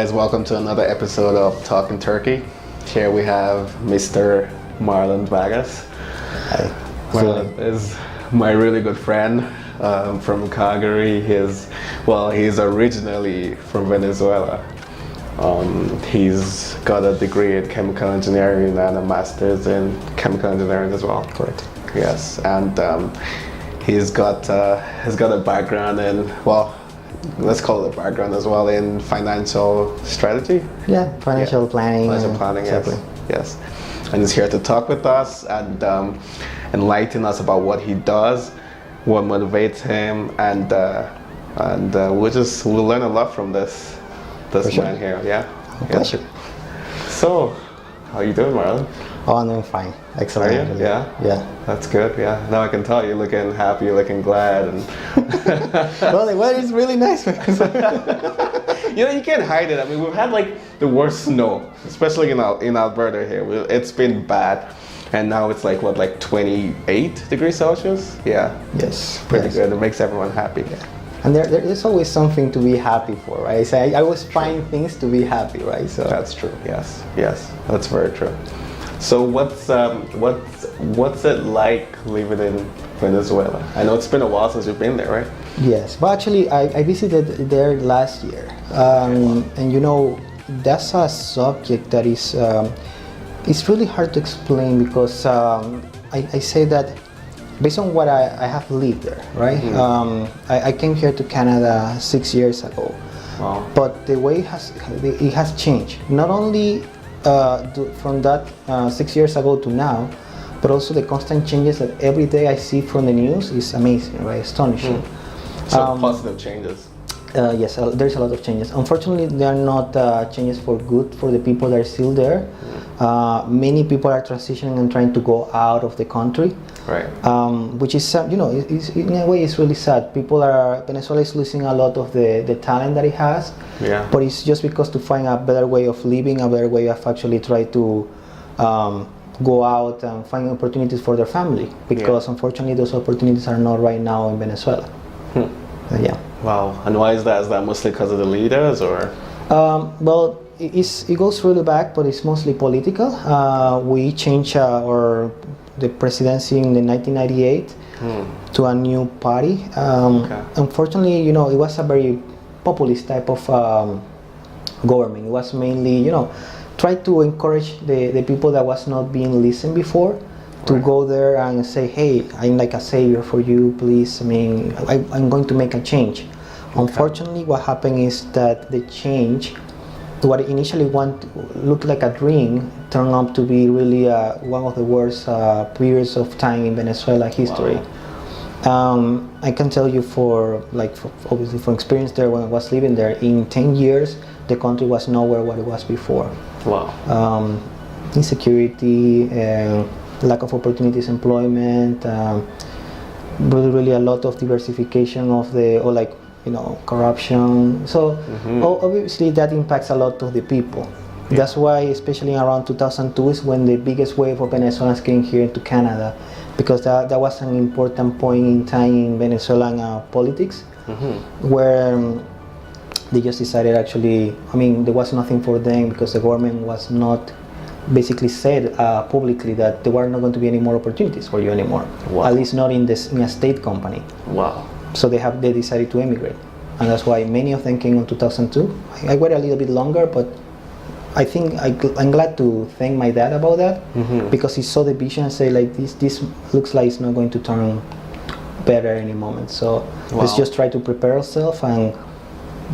guys, welcome to another episode of Talking Turkey. Here we have Mr. Marlon Vargas. Hi. Marlon is my really good friend from Calgary. He's originally from Venezuela. He's got a degree in chemical engineering and a master's in chemical engineering as well. Correct. Yes, and he's got a background in, well, let's call it a background as well in financial strategy. Yeah, financial planning. Financial planning, exactly. Yes. And he's here to talk with us and enlighten us about what he does, what motivates him, and we'll learn a lot from this man here. Yeah. Pleasure. So, how you doing, Marlon? Oh, I'm doing fine. Excellent. Are you? Actually. Yeah. Yeah. That's good. Yeah. Now I can tell you're looking happy, you're looking glad, and Well, the weather is really nice. you can't hide it. I mean, we've had like the worst snow, especially in Alberta here. It's been bad, and now it's like 28 degrees Celsius. Yeah. Yes. Pretty yes. good. It makes everyone happy. Yeah. And there's always something to be happy for, right? So I always find things to be happy, right? So that's true. Yes. That's very true. So what's it like living in Venezuela? I know it's been a while since you've been there, right? Yes, but actually I visited there last year, and that's a subject that is it's really hard to explain because I say that based on what I have lived there, right? Mm-hmm. I came here to Canada 6 years ago. Wow. But the way it has changed, not only from that 6 years ago to now, but also the constant changes that every day I see from the news is amazing, right? Astonishing. So positive changes. Yes, there's a lot of changes. Unfortunately, they are not changes for good for the people that are still there. Many people are transitioning and trying to go out of the country. Right. Which is, in a way, it's really sad. Venezuela is losing a lot of the talent that it has. Yeah. But it's just because to find a better way of living, a better way of actually try to go out and find opportunities for their family. Because unfortunately, those opportunities are not right now in Venezuela. Yeah. Wow. And why is that? Is that mostly because of the leaders, or? Well, it goes really back, but it's mostly political. We changed the presidency in the 1998 to a new party. Unfortunately, it was a very populist type of government. It was mainly, try to encourage the people that was not being listened before to go there and say, hey, I'm like a savior for you, please. I mean, I'm going to make a change. Unfortunately, what happened is that the change, what initially looked like a dream, turned out to be really one of the worst periods of time in Venezuela history. Wow. I can tell you obviously from experience there when I was living there, in 10 years, the country was nowhere what it was before. Wow. Insecurity, lack of opportunities, employment, really a lot of diversification of corruption. So obviously that impacts a lot of the people. Yeah. That's why, especially around 2002, is when the biggest wave of Venezuelans came here to Canada, because that was an important point in time in Venezuelan politics, where they just decided there was nothing for them because the government was not basically said publicly that there were not going to be any more opportunities for you anymore. Wow. At least not in a state company. Wow. So they decided to emigrate, and that's why many of them came in 2002. I waited a little bit longer, but I think I'm glad to thank my dad about that, because he saw the vision and said this looks like it's not going to turn better any moment. So let's just try to prepare ourselves and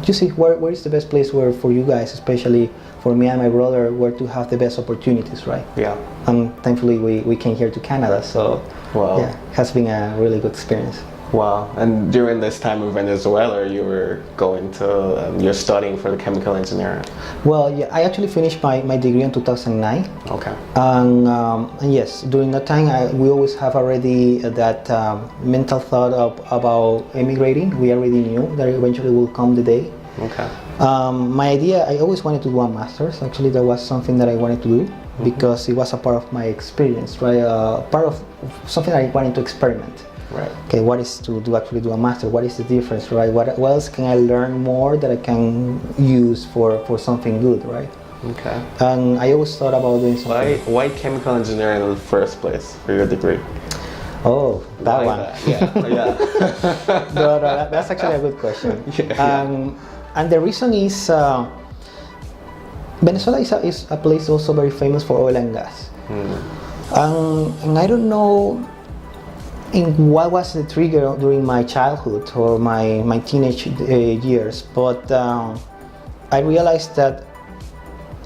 just see where is the best place for you guys, especially for me and my brother, where to have the best opportunities, right? Yeah. And thankfully we came here to Canada, so yeah, it has been a really good experience. Wow. And during this time in Venezuela, you were you're studying for the chemical engineering. Well, yeah, I actually finished my degree in 2009. Okay. And yes, during that time, we always have already that mental thought about emigrating. We already knew that eventually will come the day. Okay. My idea, I always wanted to do a master's. Actually, that was something that I wanted to do because it was a part of my experience, right? Part of something that I wanted to experiment. Right. Okay, what is to do actually do a master? What is the difference, right? What else can I learn more that I can use for something good, right? Okay. And I always thought about doing something. Why chemical engineering in the first place for your degree? Oh, that Why one. that? Yeah. Yeah. No, that's actually a good question. Yeah. And the reason is Venezuela is a place also very famous for oil and gas. And I don't know in what was the trigger during my childhood or my teenage years, but I realized that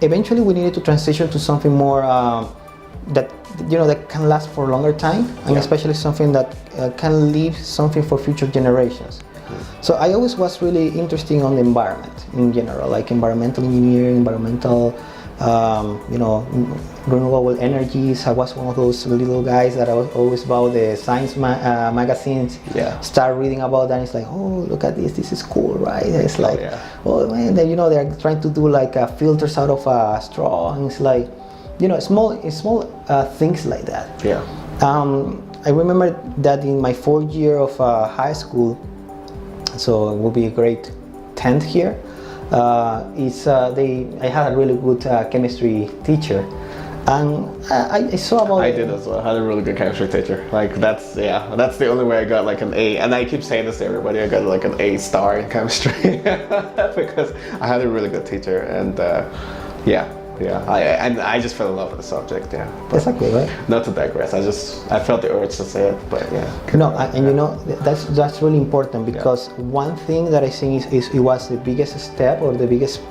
eventually we needed to transition to something more that that can last for a longer time, and especially something that can leave something for future generations. So I always was really interested on the environment in general, like environmental engineering, environmental, renewable energies. I was one of those little guys that I was always about the science magazines. Yeah. Start reading about that. And it's like, oh, look at this. This is cool, right? It's like, oh man, they're trying to do like filters out of a straw, and it's like, small things like that. Yeah. I remember that in my 4th year of high school, so it will be a grade 10th here. I had a really good chemistry teacher, and I saw about. I did as well. I had a really good chemistry teacher. Like that's the only way I got like an A. And I keep saying this to everybody. I got like an A star in chemistry because I had a really good teacher, and I just fell in love with the subject. Yeah. But exactly, right? Not to digress. I felt the urge to say it, but yeah. No, that's really important, because one thing that I think is it was the biggest step or the biggest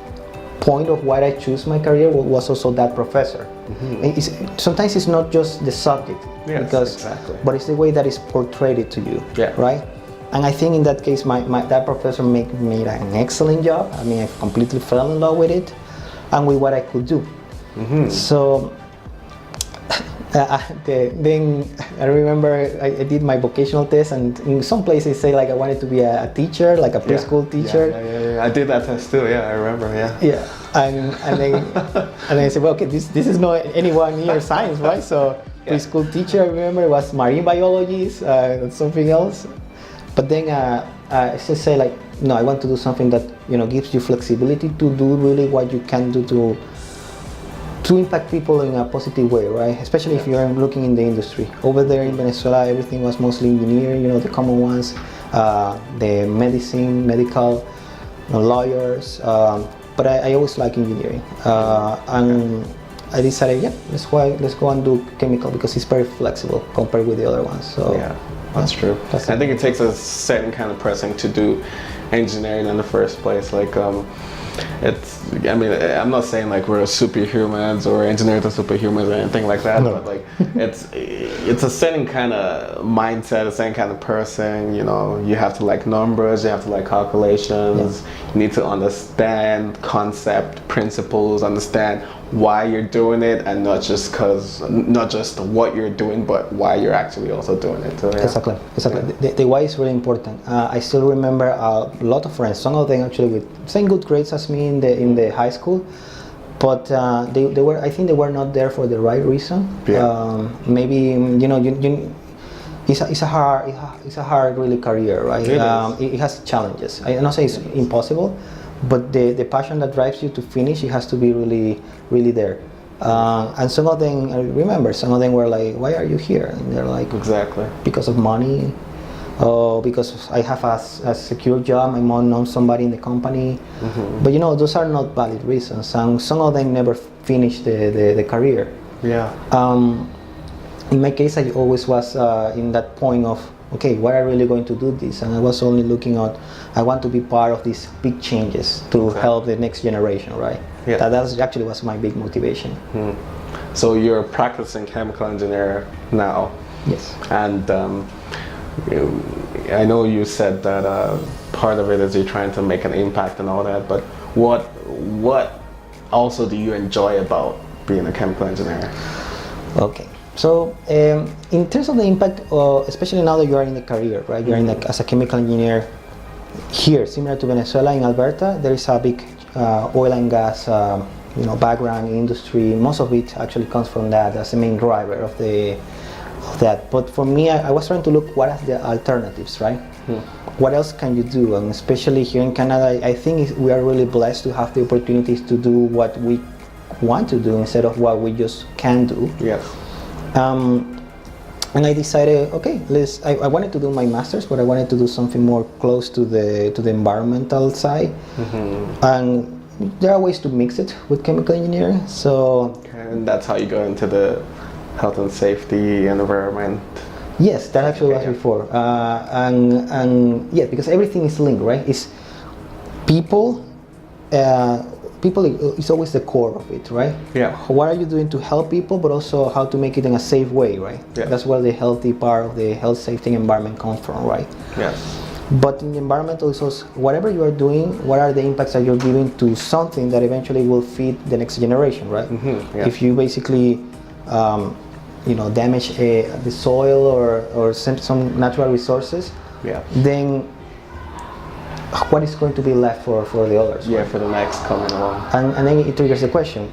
point of why I choose my career was also that professor. Sometimes it's not just the subject, but it's the way that it's portrayed to you, right? And I think in that case, that professor made an excellent job. I mean, I completely fell in love with it and with what I could do. So then I remember I did my vocational test, and in some places say like I wanted to be a teacher, like a preschool teacher. Yeah. I did that test too. Yeah, I remember. Yeah. And then I said, well, okay, this is not anyone near science, right? So preschool teacher, I remember, was marine biologist, something else. But then I just say like, no, I want to do something that gives you flexibility to do really what you can do to impact people in a positive way, right? Especially if you're looking in the industry. Over there in Venezuela, everything was mostly engineering, the common ones, the medical, lawyers. But I always like engineering, and I decided, let's go and do chemical, because it's very flexible compared with the other ones. So that's true. I think it takes a certain kind of person to do engineering in the first place. Like, I'm not saying like we're superhumans or engineers are superhumans or anything like that, but like it's a certain kind of mindset, a certain kind of person. You have to like numbers, you have to like calculations. You need to understand concept, principles, understand why you're doing it, and not just what you're doing, but why you're actually also doing it too. Exactly. The why is really important. I still remember a lot of friends, some of them actually with same good grades as me in the high school, but I think they were not there for the right reason. Maybe it's a hard really career, right? It has challenges. I don't say it's impossible, but the passion that drives you to finish, it has to be really, really there. And some of them, I remember, some of them were like, why are you here? And they're like, exactly, because of money, because I have a secure job, my mom knows somebody in the company. But those are not valid reasons, and some of them never finished the career. In my case, I always was in that point of, okay, what are really going to do this? And I was only looking at, I want to be part of these big changes to help the next generation, right? That actually was my big motivation. So you're a practicing chemical engineer now. Yes. And I know you said that part of it is you're trying to make an impact and all that, but what also do you enjoy about being a chemical engineer? Okay. So in terms of the impact, especially now that you are in the career, right? You're as a chemical engineer here, similar to Venezuela, in Alberta, there is a big oil and gas background in industry. Most of it actually comes from that as the main driver of of that. But for me, I was trying to look what are the alternatives, right? What else can you do? And especially here in Canada, I think we are really blessed to have the opportunities to do what we want to do instead of what we just can do. Yes. And I decided, okay, I wanted to do my master's, but I wanted to do something more close to the environmental side. And there are ways to mix it with chemical engineering. So, and that's how you go into the health and safety and environment. Yes, that actually was before. And yeah, because everything is linked, right? It's people. People is always the core of it, right? Yeah. What are you doing to help people, but also how to make it in a safe way, right? Yeah. That's where the healthy part of the health, safety, and environment comes from, right? Yes. But in the environmental resource, whatever you are doing, what are the impacts that you're giving to something that eventually will feed the next generation, right? Yeah. If you basically, damage the soil or some natural resources, then what is going to be left for the others? Yeah, right? for the next coming along. And then it triggers the question.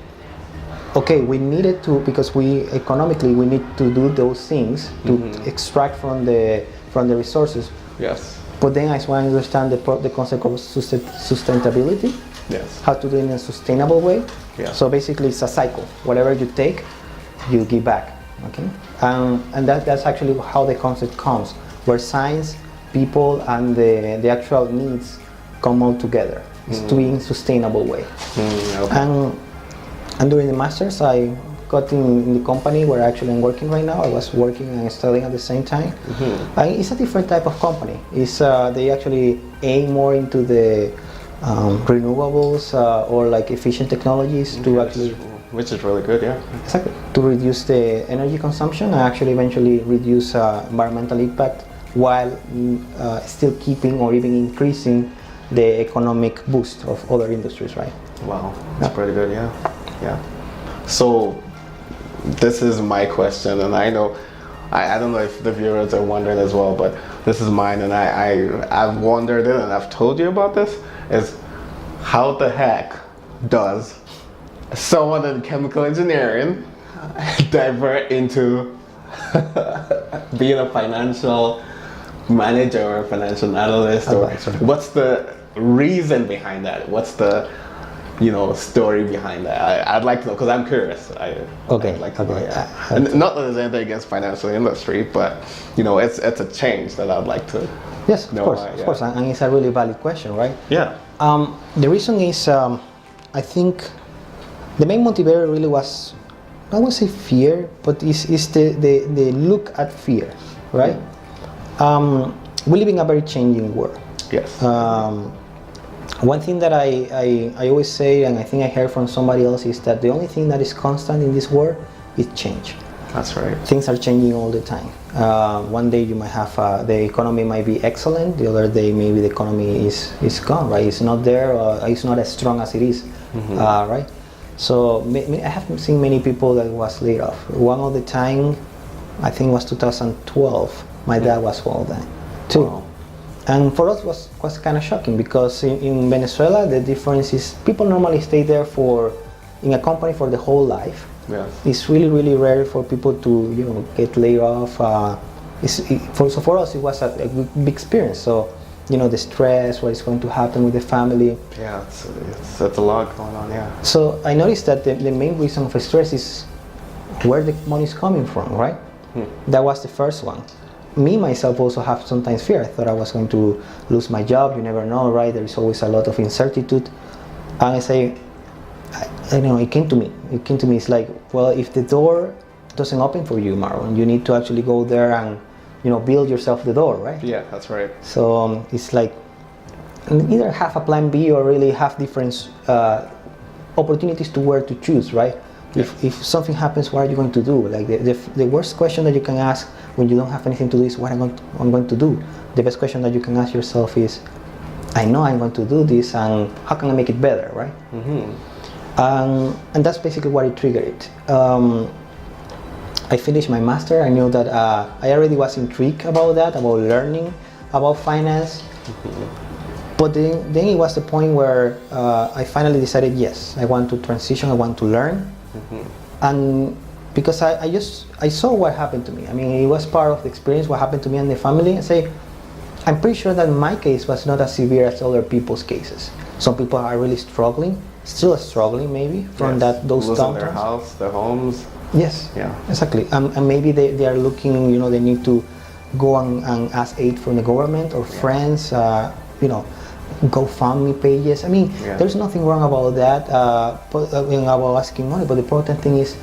Okay, we needed to, because economically we need to do those things to extract from the resources. Yes. But then I just want to understand the concept of sustainability. Yes. How to do it in a sustainable way. Yeah. So basically it's a cycle. Whatever you take, you give back. Okay. And that's actually how the concept comes, where science, people, and the actual needs come all together. It's to be in a sustainable way. Okay. And during the masters, I got in the company where actually I'm working right now. I was working and studying at the same time. And it's a different type of company. It's they actually aim more into the renewables or like efficient technologies to actually. Which is really good, yeah. Exactly. To reduce the energy consumption and actually eventually reduce environmental impact while still keeping or even increasing the economic boost of other industries, right? Wow, that's pretty good, yeah. Yeah. So this is my question, and I know I don't know if the viewers are wondering as well, but this is mine, and I've wondered it, and I've told you about this, is how the heck does someone in chemical engineering divert into being a financial manager or a financial analyst, or what's the reason behind that? What's the story behind that? I'd like to know, because I'm curious. I'd like to know, yeah. And not that there's anything against financial industry, but it's a change that I'd like to Yes, know. Of course, and it's a really valid question, right? Yeah. The reason is, I think the main motivator really was, I won't say fear, but it's the look at fear, right? We live in a very changing world. Yes. One thing that I always say, and I think I heard from somebody else, is that the only thing that is constant in this world is change. That's right. Things are changing all the time. One day you might have the economy might be excellent. The other day maybe the economy is gone, right? It's not there, or it's not as strong as it is, right? So I haven't seen many people that was laid off. One of the time, I think it was 2012. My dad was one of them too. Wow. And for us was kind of shocking, because in Venezuela the difference is people normally stay there in a company for the whole life. Yes. It's really, really rare for people to get laid off. So for us it was a big experience. So the stress, what is going to happen with the family. Yeah, it's a lot going on. Yeah. So I noticed that the main reason for stress is where the money is coming from, right? That was the first one. Me myself also have sometimes fear. I thought I was going to lose my job. You never know, right? There is always a lot of uncertainty. And I say, it came to me. It's like, well, if the door doesn't open for you, Marlon, you need to actually go there and build yourself the door, right? Yeah, that's right. So it's like either have a plan B or really have different opportunities to where to choose, right? Yes. If something happens, what are you going to do? Like the worst question that you can ask when you don't have anything to do is, what I'm going to do? The best question that you can ask yourself is, I know I'm going to do this, and how can I make it better, right? And that's basically what it triggered it. I finished my master. I knew that I already was intrigued about that, about learning about finance. But then it was the point where I finally decided, yes, I want to transition, I want to learn. And because I saw what happened to me. I mean, it was part of the experience, what happened to me and the family, and say, I'm pretty sure that my case was not as severe as other people's cases. Some people are really struggling, still struggling maybe from those losing their downturns. house, their homes. Yes, Yeah, exactly. And maybe they are looking, they need to go and ask aid from the government or friends, GoFundMe pages. I mean, there's nothing wrong about that, about asking money, but the important thing is,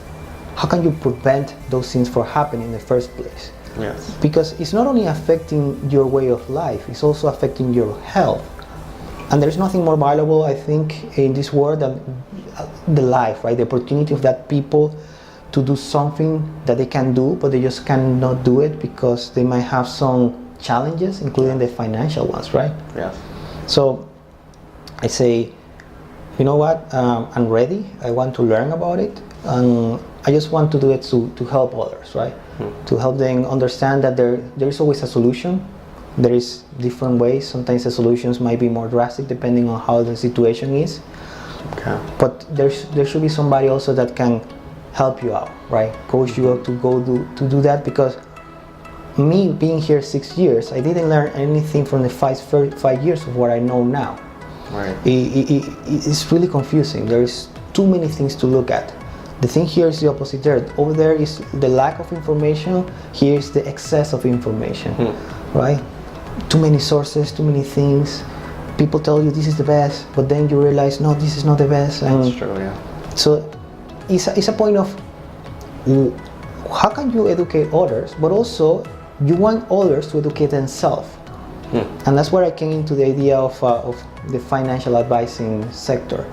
how can you prevent those things from happening in the first place? Yes. Because it's not only affecting your way of life, it's also affecting your health. And there's nothing more valuable, I think, in this world than the life, right? The opportunity of that people to do something that they can do, but they just cannot do it because they might have some challenges, including the financial ones, right? Yes. So I say, you know what, I'm ready, I want to learn about it, and I just want to do it to help others, right? To help them understand that there is always a solution. There is different ways. Sometimes the solutions might be more drastic depending on how the situation is. Okay. But there should be somebody also that can help you out, right? Coach you up to do that, because me being here 6 years, I didn't learn anything from the 5 years of what I know now. Right. It's really confusing. There is too many things to look at. The thing here is the opposite there. Over there is the lack of information. Here is the excess of information, right? Too many sources, too many things. People tell you this is the best, but then you realize, no, this is not the best. That's true, yeah. So it's a point of how can you educate others, but also you want others to educate themselves. And that's where I came into the idea of the financial advising sector.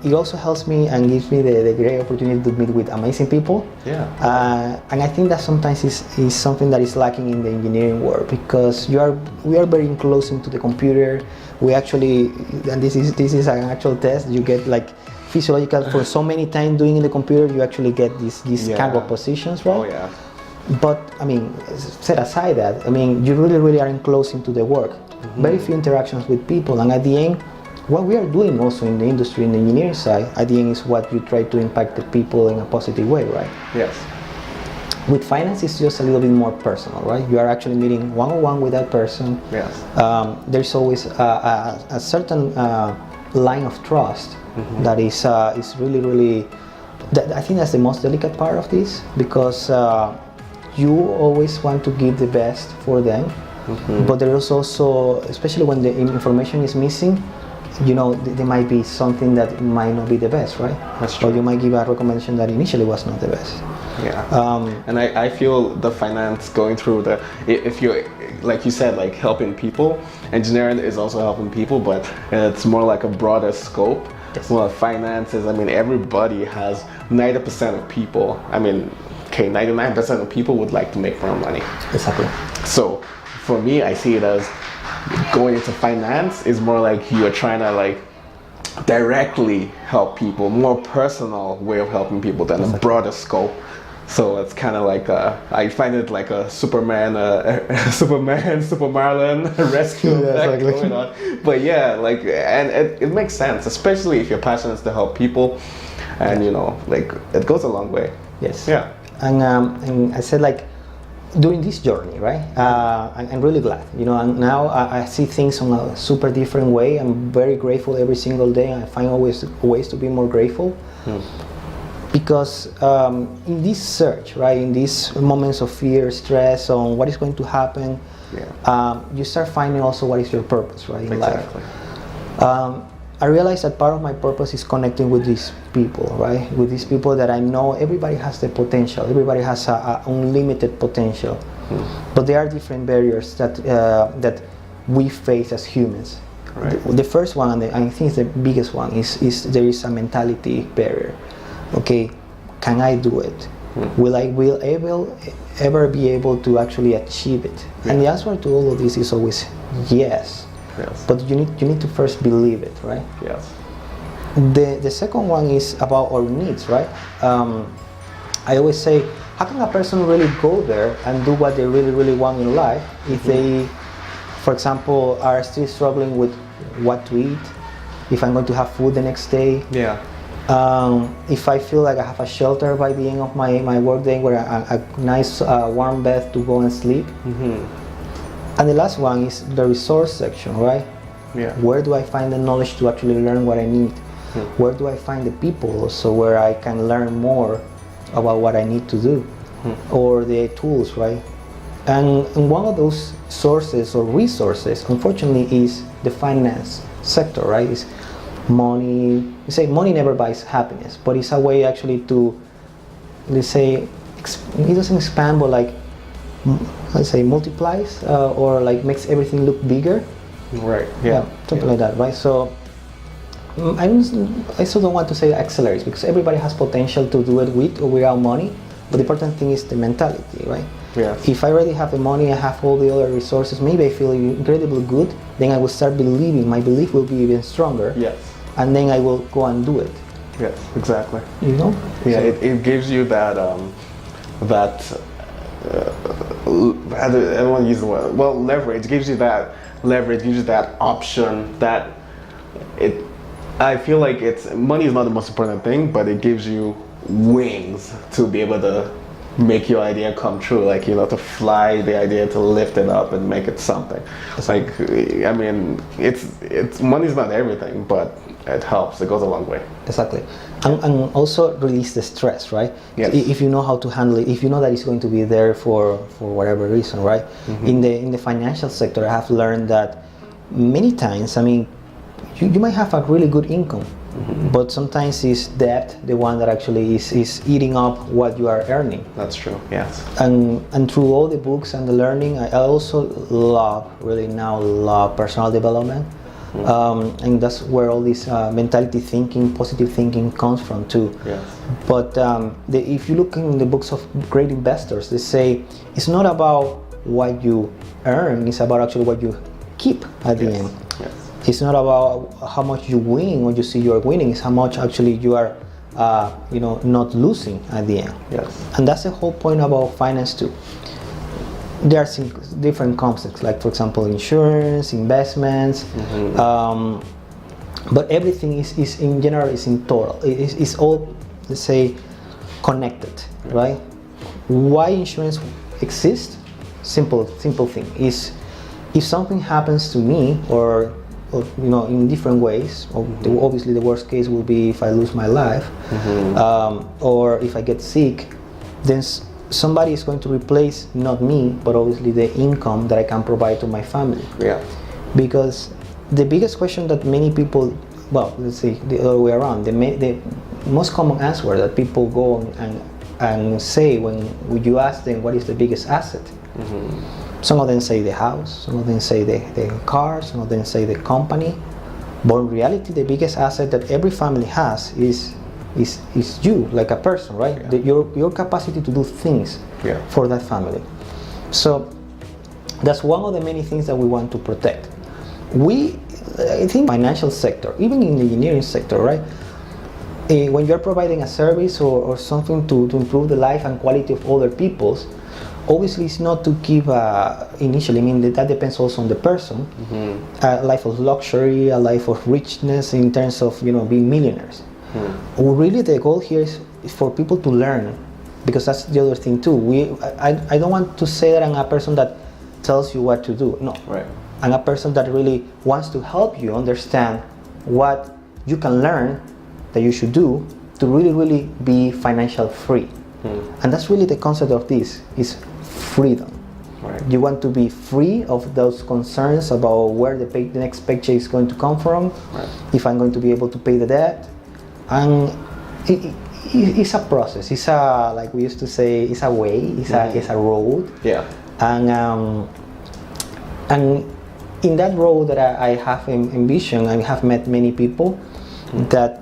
It also helps me and gives me the great opportunity to meet with amazing people. Yeah. And I think that sometimes is something that is lacking in the engineering world, because we are very close into the computer. We actually, and this is an actual test, you get like physiological for so many times doing in the computer, you actually get these kind of positions, right? Oh yeah. But I mean, set aside that, I mean, you really are close into the work. Very few interactions with people, and at the end, what we are doing also in the industry, in the engineering side, at the end is what you try to impact the people in a positive way, right? Yes. With finance, it's just a little bit more personal, right? You are actually meeting one-on-one with that person. Yes. There's always a certain line of trust that is really, I think that's the most delicate part of this, because you always want to give the best for them, but there is also, especially when the information is missing, there might be something that might not be the best, right? That's true. Or you might give a recommendation that initially was not the best. Yeah. And I feel the finance going through if you, like you said, like helping people, engineering is also helping people, but it's more like a broader scope. Yes. Well, finances, I mean, everybody has 90% of people. I mean, okay, 99% of people would like to make more money. Exactly. So for me, I see it as going into finance is more like you're trying to like directly help people, more personal way of helping people than a broader scope. So it's kind of like I find it like a Super Marlon rescue effect going on. But yeah, like, and it makes sense, especially if your passion is to help people, and like it goes a long way. Yes. Yeah. And I said, like, during this journey, right? I'm really glad, and now I see things in a super different way. I'm very grateful every single day, and I find always ways to be more grateful. Because in this search, right, in these moments of fear, stress on what is going to happen, you start finding also what is your purpose, right, in life. I realized that part of my purpose is connecting with these people, right? With these people that I know everybody has the potential, everybody has a unlimited potential, but there are different barriers that we face as humans. Right. The first one, and I think the biggest one, is there is a mentality barrier. Okay, can I do it? Will I ever be able to actually achieve it? And the answer to all of this is always yes. Yes. But you need to first believe it, right? Yes. The second one is about our needs, right? I always say, how can a person really go there and do what they really want in life if they, for example, are still struggling with what to eat, if I'm going to have food the next day? Yeah. If I feel like I have a shelter by the end of my work day, where a nice warm bed to go and sleep. And the last one is the resource section, right? Yeah. Where do I find the knowledge to actually learn what I need? Where do I find the people also where I can learn more about what I need to do? Or the tools, right? And one of those sources or resources, unfortunately, is the finance sector, right? It's money. You say money never buys happiness, but it's a way actually to, let's say, it doesn't expand, but like, let's say, multiplies or like makes everything look bigger. Right. Yeah. Something like that, right? So I still don't want to say accelerates, because everybody has potential to do it with or without money. But the important thing is the mentality, right? Yes. If I already have the money, I have all the other resources, maybe I feel incredibly good, then I will start believing, my belief will be even stronger. Yes. And then I will go and do it. Yes, exactly. You know? Yeah, So, it gives you that, everyone uses the word, well, leverage. It gives you that leverage, gives you that option, that I feel like money is not the most important thing, but it gives you wings to be able to make your idea come true, like, to fly the idea, to lift it up and make it something. Like, I mean, it's money's not everything, but it helps. It goes a long way. Exactly. And also release the stress, right? Yes. If you know how to handle it, if you know that it's going to be there for whatever reason, right? In the financial sector, I have learned that many times, I mean, you might have a really good income, but sometimes it's debt, the one that actually is eating up what you are earning. That's true. Yes. And through all the books and the learning, I also really now love personal development. And that's where all this mentality thinking, positive thinking comes from too. Yes. But if you look in the books of great investors, they say it's not about what you earn, it's about actually what you keep at the end. Yes. It's not about how much you win when you see you're winning, it's how much actually you are not losing at the end. Yes. And that's the whole point about finance too. There are some different concepts, like for example insurance, investments, but everything is in general is in total. It's all, let's say, connected, right? Why insurance exists? Simple thing is, if something happens to me, or in different ways. Obviously, the worst case will be if I lose my life, or if I get sick, then somebody is going to replace, not me, but obviously the income that I can provide to my family. Yeah. Because the biggest question that many people, well, let's say the other way around, the most common answer that people go and say when you ask them what is the biggest asset, some of them say the house, some of them say the car, some of them say the company, but in reality the biggest asset that every family has is you, like a person, right? Yeah. Your capacity to do things for that family. So that's one of the many things that we want to protect. I think financial sector, even in the engineering sector, right? When you're providing a service or something to improve the life and quality of other people's, obviously it's not to give initially, I mean that depends also on the person, a life of luxury, a life of richness in terms of being millionaires. Really the goal here is for people to learn, because that's the other thing too. I don't want to say that I'm a person that tells you what to do. No. Right. I'm a person that really wants to help you understand what you can learn that you should do to really be financial free. And that's really the concept of this, is freedom. Right. You want to be free of those concerns about where the next paycheck is going to come from, if I'm going to be able to pay the debt. And it's a process. It's like we used to say, it's a way, it's a road. Yeah. And in that road that I have envisioned, I have met many people that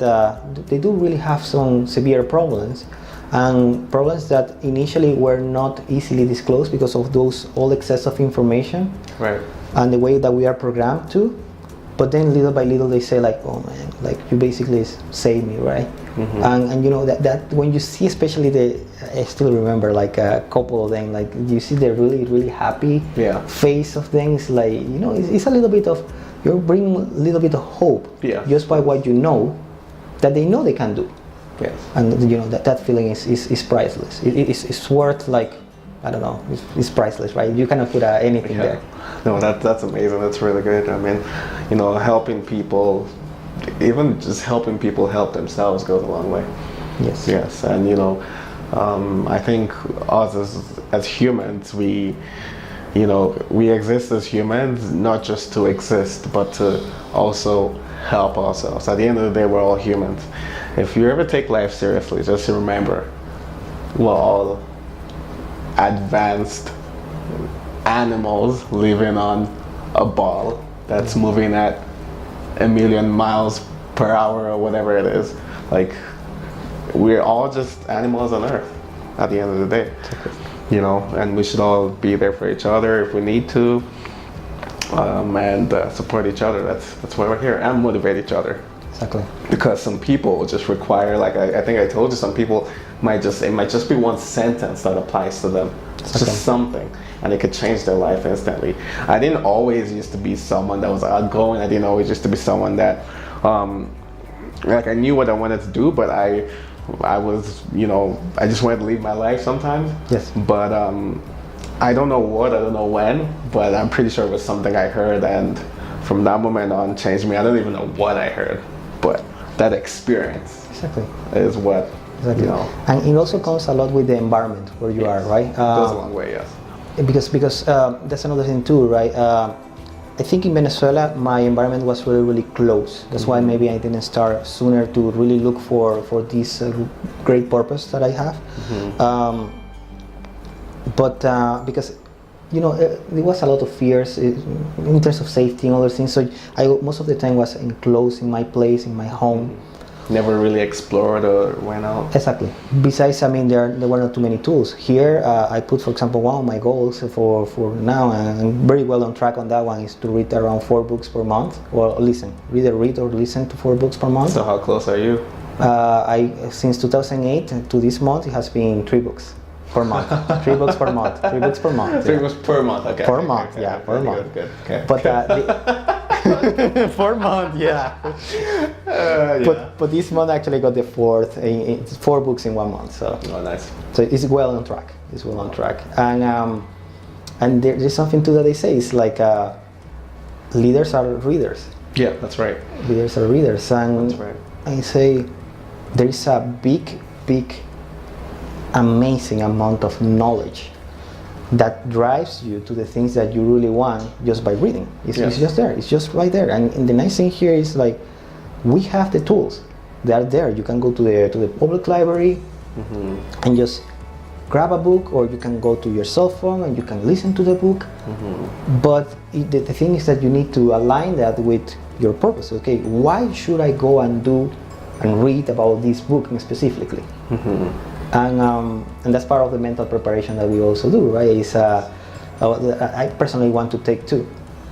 they do really have some severe problems, and problems that initially were not easily disclosed because of those all excess of information, right, and the way that we are programmed to. But then little by little they say like, oh man, like you basically saved me, right? And that when you see, especially I still remember like a couple of them, like you see the really happy face of things, like it's a little bit of, you're bringing a little bit of hope just by what you know, that they know they can do. Yes. And that feeling is priceless. It's worth, like, I don't know, it's priceless, right? You cannot put anything there. No, that's amazing. That's really good. I mean, helping people, even just helping people help themselves goes a long way. Yes. Yes, and I think us as humans, we exist as humans not just to exist, but to also help ourselves. At the end of the day, we're all humans. If you ever take life seriously, just remember, we're all advanced animals living on a ball that's moving at 1,000,000 miles per hour or whatever it is. Like, we're all just animals on Earth at the end of the day. And we should all be there for each other if we need to, and support each other. That's why we're here, and motivate each other. Exactly. Because some people just require, like I think I told you, some people it might just be one sentence that applies to them. It's just something, and it could change their life instantly. I didn't always used to be someone that was outgoing. I didn't always used to be someone that, like, I knew what I wanted to do, but I was, I just wanted to live my life sometimes. Yes. But I don't know when, but I'm pretty sure it was something I heard, and from that moment on changed me. I don't even know what I heard, but that experience is what, And it also comes a lot with the environment where you are, right? It goes a long way, yes. Because that's another thing too, right? I think in Venezuela, my environment was really, really close. That's why maybe I didn't start sooner to really look for this great purpose that I have. But because, there was a lot of fears in terms of safety and other things. So I most of the time was enclosed in my place, in my home. Never really explored or went out. Exactly. Besides, I mean, there were not too many tools. Here, I put, for example, one of my goals for now, and I'm very well on track on that one, is to read around 4 books per month, or read or listen to 4 books per month. So how close are you? Since 2008 to this month, it has been 3 books per month. 3 books per month. 3 books per month. 3 books per month. Okay. Per month, yeah, per month. Good. Okay. But 4 months, yeah. But this month actually got the 4th. It's 4 books in 1 month. So. Oh, nice. So it's well on track. And there's something too that they say. It's like leaders are readers. Yeah, that's right. Leaders are readers, and that's right. I say there is a big, amazing amount of knowledge that drives you to the things that you really want just by reading. It's just there. It's just right there. And the nice thing here is, like, we have the tools. They are there. You can go to the public library and just grab a book, or you can go to your cell phone and you can listen to the book. But the thing is that you need to align that with your purpose. Okay, why should I go and do and read about this book specifically? And that's part of the mental preparation that we also do, right? I personally want to take 2.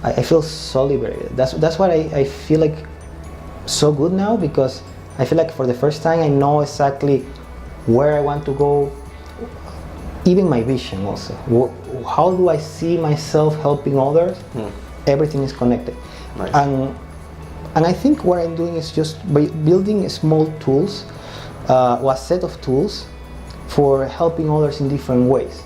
I feel so liberated. That's why I feel like so good now, because I feel like for the first time I know exactly where I want to go, even my vision also. How do I see myself helping others? Everything is connected. Nice. And I think what I'm doing is just by building small tools, or a set of tools for helping others in different ways.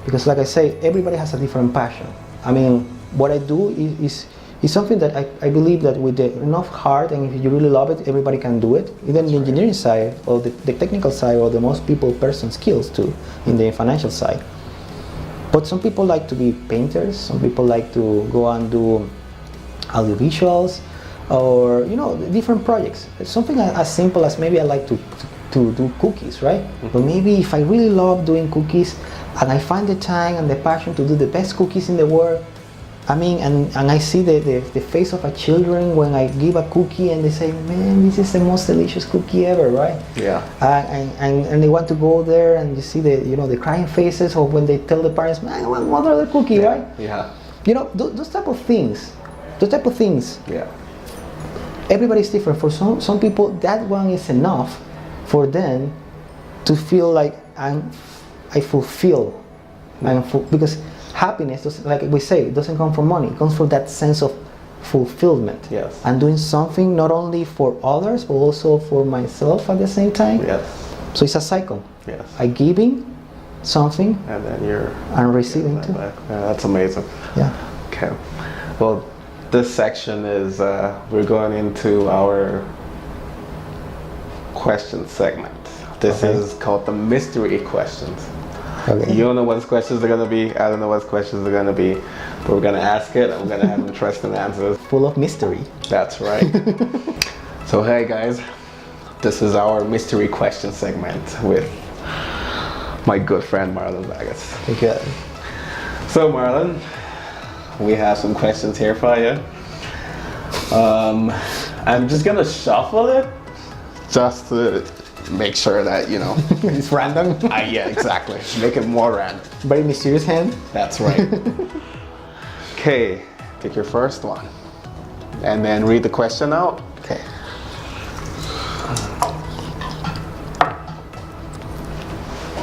Because, like I say, everybody has a different passion. I mean, what I do is something that I believe that with enough heart, and if you really love it, everybody can do it. Even the engineering side, or the technical side, or the most person skills too, in the financial side. But some people like to be painters, some people like to go and do audiovisuals, or different projects. It's something as simple as maybe I like to do cookies, right? But maybe if I really love doing cookies and I find the time and the passion to do the best cookies in the world, I mean, and I see the face of a children when I give a cookie and they say, man, this is the most delicious cookie ever, right? Yeah. And they want to go there, and you see the crying faces, or when they tell the parents, man, I want one other cookie, right? Yeah. Those type of things. Yeah. Everybody's different. For some people, that one is enough for them to feel like I fulfill, because happiness, like we say, it doesn't come from money. It comes from that sense of fulfillment. Yes. I'm doing something not only for others but also for myself at the same time. Yes. So it's a cycle. Yes. I giving something And then you're and receiving too. back. Yeah, that's amazing. Yeah. Okay. Well, this section is we're going into our question segment. This Okay. is called the mystery questions. Okay. You don't know what these questions are gonna be. I don't know what these questions are gonna be, but we're gonna ask it. I'm gonna have interesting answers. Full of mystery. That's right. So hey guys, this is our mystery question segment with my good friend Marlon Vargas. Okay. So Marlon, we have some questions here for you. I'm just gonna shuffle it, just to make sure that you know. It's random. Yeah, exactly. Make it more random. Very mysterious hand. That's right. Okay, pick your first one, and then read the question out. Okay.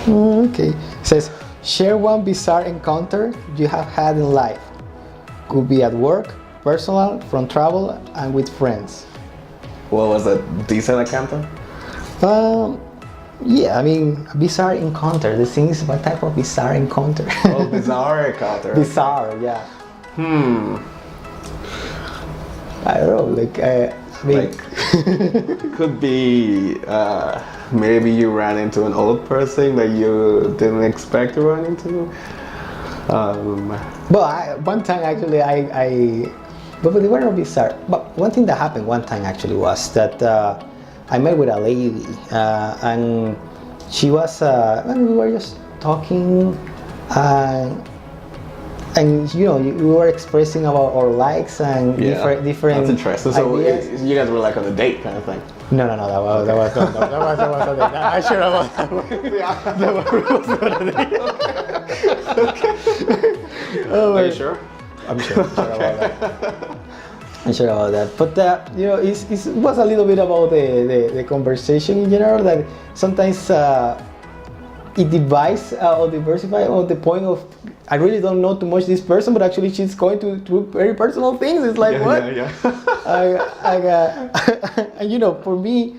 Okay. It says, share one bizarre encounter you have had in life. Could be at work, personal, from travel, and with friends. What was a decent encounter? Yeah, I mean, bizarre encounter. The thing is, what type of bizarre encounter? Oh, bizarre encounter. Bizarre, yeah. I don't know, like, I mean, Like, could be maybe you ran into an old person that you didn't expect to run into. well, one time actually, but they were not bizarre. But one thing that happened one time actually was that I met with a lady, and she was, and we were just talking, and you know, we were expressing about our likes and different. That's interesting. So ideas. you guys were like on a date kind of thing. No, that was I sure about that one. That was not a date. Oh, Are you sure? I'm sure about that. I'm sure about that. But you know, it was a little bit about the conversation in general, that sometimes it divides or diversifies on the point of I really don't know too much this person, but actually she's going to very personal things. It's like what? Yeah. And you know, for me.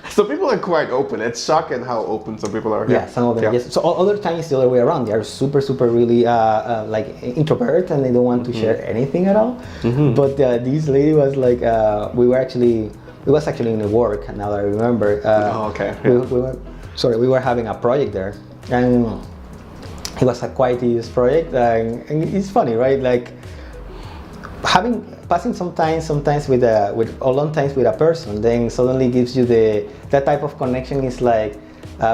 So people are quite open. It's shocking how open some people are. Yeah, some of them. Yes. So other times the other way around. They are super really like introvert and they don't want to share anything at all. But this lady was like, it was actually in the work. Now that I remember. Okay. We were having a project there, and it was a quite tedious project. And it's funny, right? Like passing sometimes with a long times with a person, then suddenly gives you that type of connection. Is like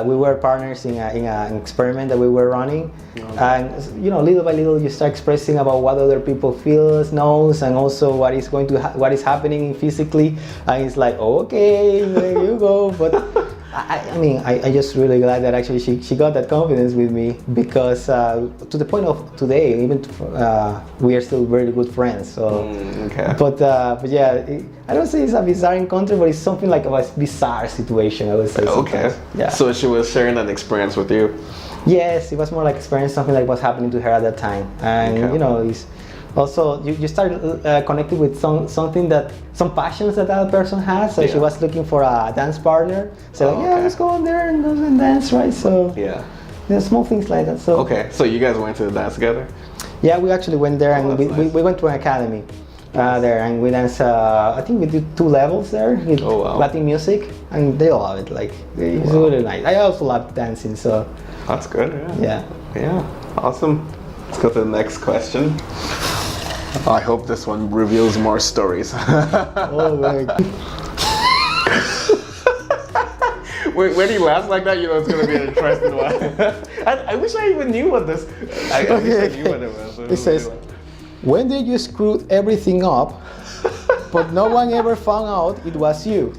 we were partners in an experiment that we were running, and you know, little by little you start expressing about what other people feels, knows, and also what is happening physically, and it's like, okay, there you go. But I mean, I just really glad that actually she got that confidence with me, because to the point of today, even we are still very good friends. So, okay. But yeah, I don't say it's a bizarre encounter, but it's something like a bizarre situation, I would say. Okay. Sometimes. Yeah. So she was sharing that experience with you. Yes, it was more like experience something like what's happening to her at that time, and you know, it's also you start connecting with some passions that that person has. So she was looking for a dance partner. So let's go on there and dance, right? So small things like that. So okay, so you guys went to the dance together? Yeah, we actually went there, and we went to an academy there, and we danced. I think we did 2 levels there with Latin music, and they love it. Like it's really nice. I also love dancing, so that's good. Yeah. Awesome. Let's go to the next question. I hope this one reveals more stories. Oh my God. When he laughs like that, you know it's going to be an interesting one. I wish I even knew what this. I wish I knew what it was. It says, when did you screw everything up, but no one ever found out it was you?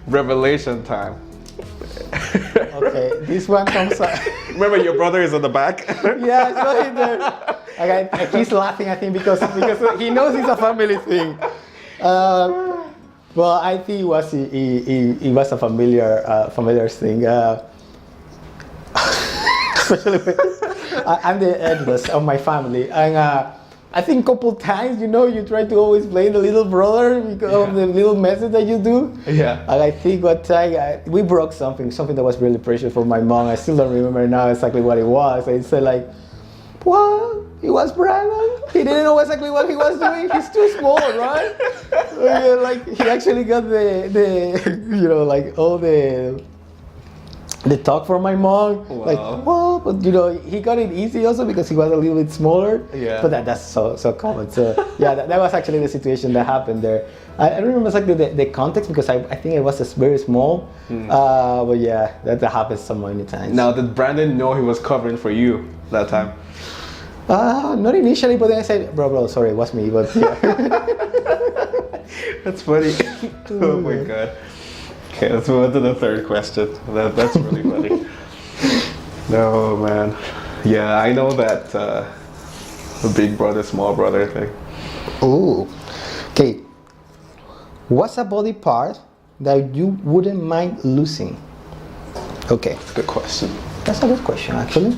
Revelation time. Okay, this one comes up. Remember, your brother is on the back. Yeah, it's right there. Okay, he's laughing, I think, because he knows it's a family thing. Well, I think it was a familiar thing. Especially I'm the eldest of my family, and I think couple times, you try to always blame the little brother because of the little message that you do. Yeah. And I think one time we broke something that was really precious for my mom. I still don't remember now exactly what it was. I said like, what? He was Brandon? He didn't know exactly what he was doing. He's too small, right? Like he actually got the like all the talk from my mom. Wow. Like, well, but he got it easy also because he was a little bit smaller. Yeah. But that's so common. So yeah, that was actually the situation that happened there. I don't remember exactly the context because I think it was very small. But yeah, that happens so many times. Now, did Brandon know he was covering for you that time? Not initially, but then I said, bro, sorry, it was me, but yeah. That's funny. Oh my god. Okay, let's move on to the third question. That's really funny. No, man. Yeah, I know that the big brother, small brother thing. Ooh. Okay. What's a body part that you wouldn't mind losing? Okay. Good question. That's a good question, actually.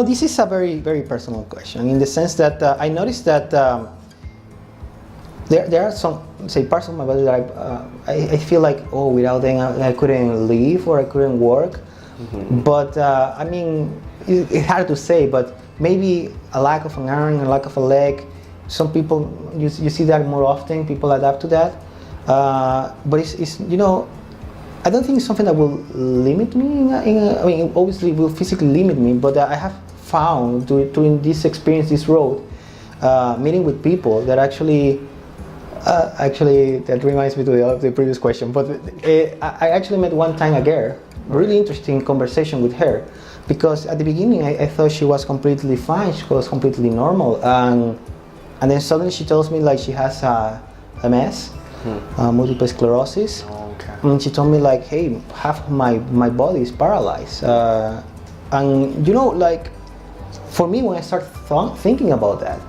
This is a very, very personal question in the sense that I noticed that there are some, say, parts of my body that I feel like, without them I couldn't live or I couldn't work. Mm-hmm. But I mean, it's hard to say, but maybe a lack of an arm, a lack of a leg. Some people, you see that more often, people adapt to that. But it's I don't think it's something that will limit me. I mean, obviously, it will physically limit me, but I have found during this experience, this road, meeting with people that actually that reminds me of the previous question. But I actually met one time a girl, really interesting conversation with her, because at the beginning I thought she was completely fine, she was completely normal, and then suddenly she tells me like she has MS, multiple sclerosis. And she told me like, hey, half of my body is paralyzed. And like, for me, when I start thinking about that,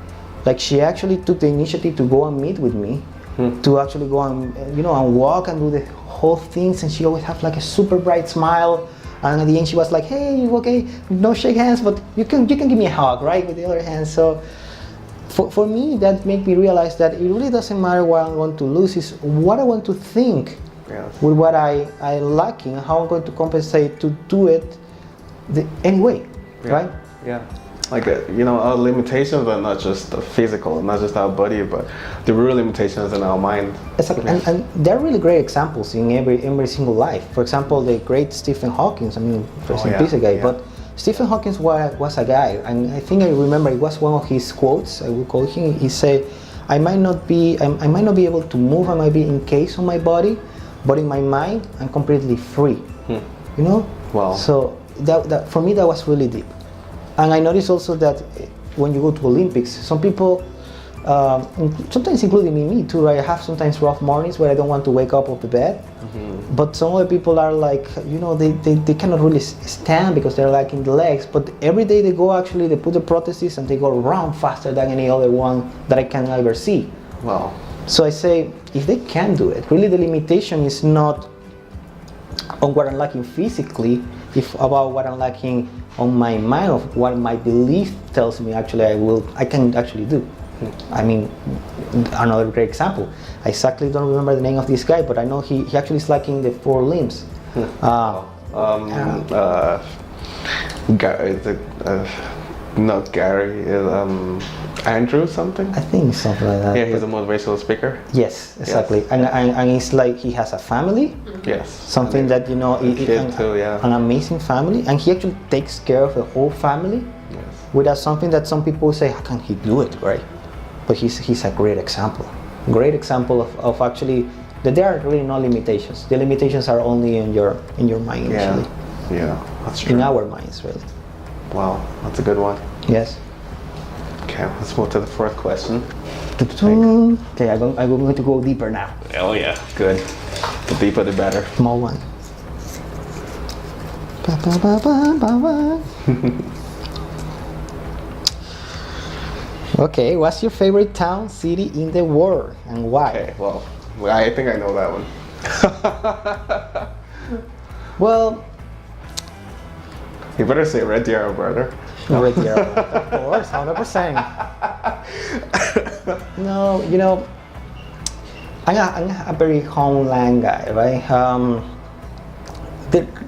like she actually took the initiative to go and meet with me, to actually go and, and walk and do the whole things. And she always have like a super bright smile. And at the end she was like, hey, you okay? No shake hands, but you can give me a hug, right? With the other hand. So for me, that made me realize that it really doesn't matter what I want to lose, is what I want to think. Yes. With what I lacking, how I'm going to compensate to do it anyway, right? Yeah. Like, our limitations are not just physical, not just our body, but the real limitations in our mind. Exactly. Yeah. And there are really great examples in every single life. For example, the great Stephen Hawking, rest in peace, guy. Yeah. But Stephen Hawking was a guy, and I think I remember it was one of his quotes, I will call him. He said, I might not be able to move, I might be encased on my body, but in my mind, I'm completely free. Wow. So that for me, that was really deep. And I noticed also that when you go to Olympics, some people, sometimes including me too, right? I have sometimes rough mornings where I don't want to wake up off the bed. Mm-hmm. But some other people are like, they cannot really stand because they're like in the legs. But every day they go, actually, they put the prosthesis and they go around faster than any other one that I can ever see. Wow. So I say, if they can do it, really the limitation is not on what I'm lacking physically, about what I'm lacking on my mind, of what my belief tells me actually I can actually do. I mean, another great example. I exactly don't remember the name of this guy, but I know he actually is lacking the 4 limbs. Not Gary, Andrew something? I think something like that. Yeah, he's a motivational speaker. Yes, exactly. Yes. And it's like he has a family. Yes. Something that, an amazing family. And he actually takes care of the whole family. Yes. Without something that some people say, how can he do it, right? But he's a great example. Great example of actually, that there are really no limitations. The limitations are only in your mind, actually. Yeah, that's true. In our minds, really. Wow, that's a good one. Yes. Okay, let's move to the fourth question. Okay, I'm going to go deeper now. Oh yeah, good. The deeper the better. Small one. Okay, what's your favorite town, city in the world, and why? Okay, well, I think I know that one. Well, You better say Red Deer, Alberta. Red Deer, of course, 100%. No, I'm a very homeland guy, right?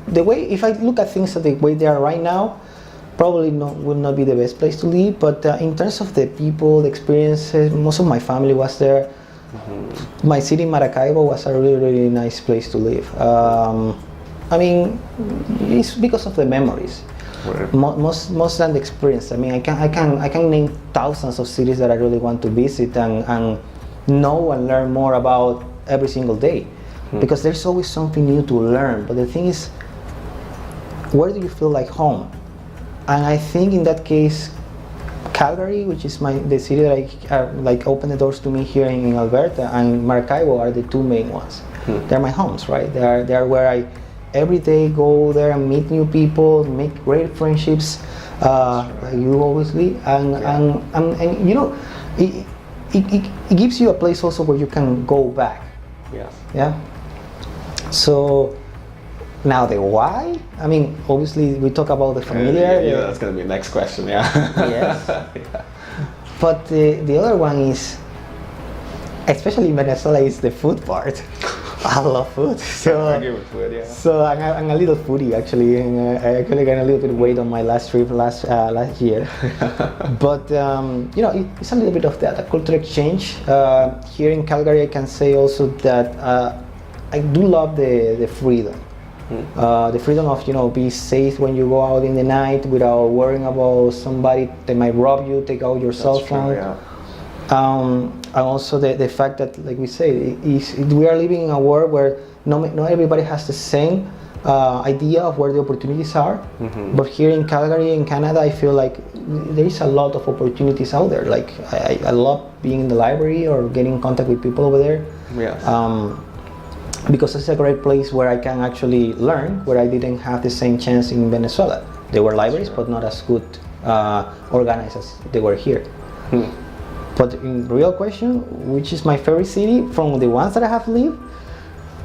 The way, if I look at things the way they are right now, probably will not be the best place to live. But in terms of the people, the experiences, most of my family was there. Mm-hmm. My city, Maracaibo, was a really, really nice place to live. I mean, it's because of the memories. Right. Most than the experience. I mean, I can name thousands of cities that I really want to visit and know and learn more about every single day, because there's always something new to learn. But the thing is, where do you feel like home? And I think in that case, Calgary, which is the city that opened the doors to me here in Alberta, and Maracaibo are the two main ones. They're my homes, right? They are where I every day go there and meet new people, make great friendships, like you obviously, and it gives you a place also where you can go back. Yeah. So now the why? I mean, obviously we talk about the familiar. Yeah, that's gonna be the next question. Yeah. Yes. Yeah. But the other one is, especially in Venezuela, is the food part. I love food. So I'm a little foodie actually, and I actually gained a little bit of weight on my last trip last year. But it's a little bit of that, a cultural exchange. Here in Calgary, I can say also that I do love the freedom. The freedom of be safe when you go out in the night without worrying about somebody that might rob you, take out your cell phone. True, yeah. And also the fact that, like we say, we are living in a world where not everybody has the same idea of where the opportunities are. Mm-hmm. But here in Calgary, in Canada, I feel like there is a lot of opportunities out there. Like I love being in the library or getting in contact with people over there. Yes. Because it's a great place where I can actually learn, where I didn't have the same chance in Venezuela. There were libraries, but not as good organized as they were here. But in real question, which is my favorite city from the ones that I have lived,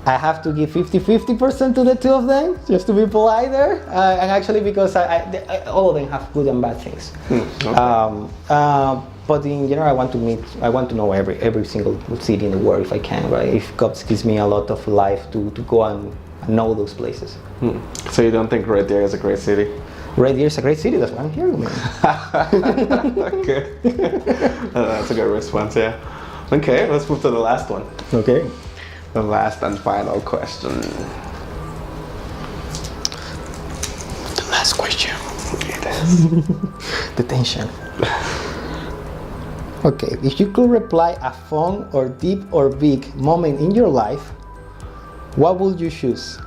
I have to give 50% to the two of them, just to be polite there. And actually because all of them have good and bad things. Okay. But in general, I want to know every single city in the world if I can, right? If God gives me a lot of life to go and know those places. So you don't think Red Deer is a great city? Red Deer is a great city, that's why I'm here, man. Okay. That's a good response, yeah. Okay, let's move to the last one. Okay. The last and final question. The last question. It is. The tension. Okay, if you could reply a fun or deep or big moment in your life, what would you choose?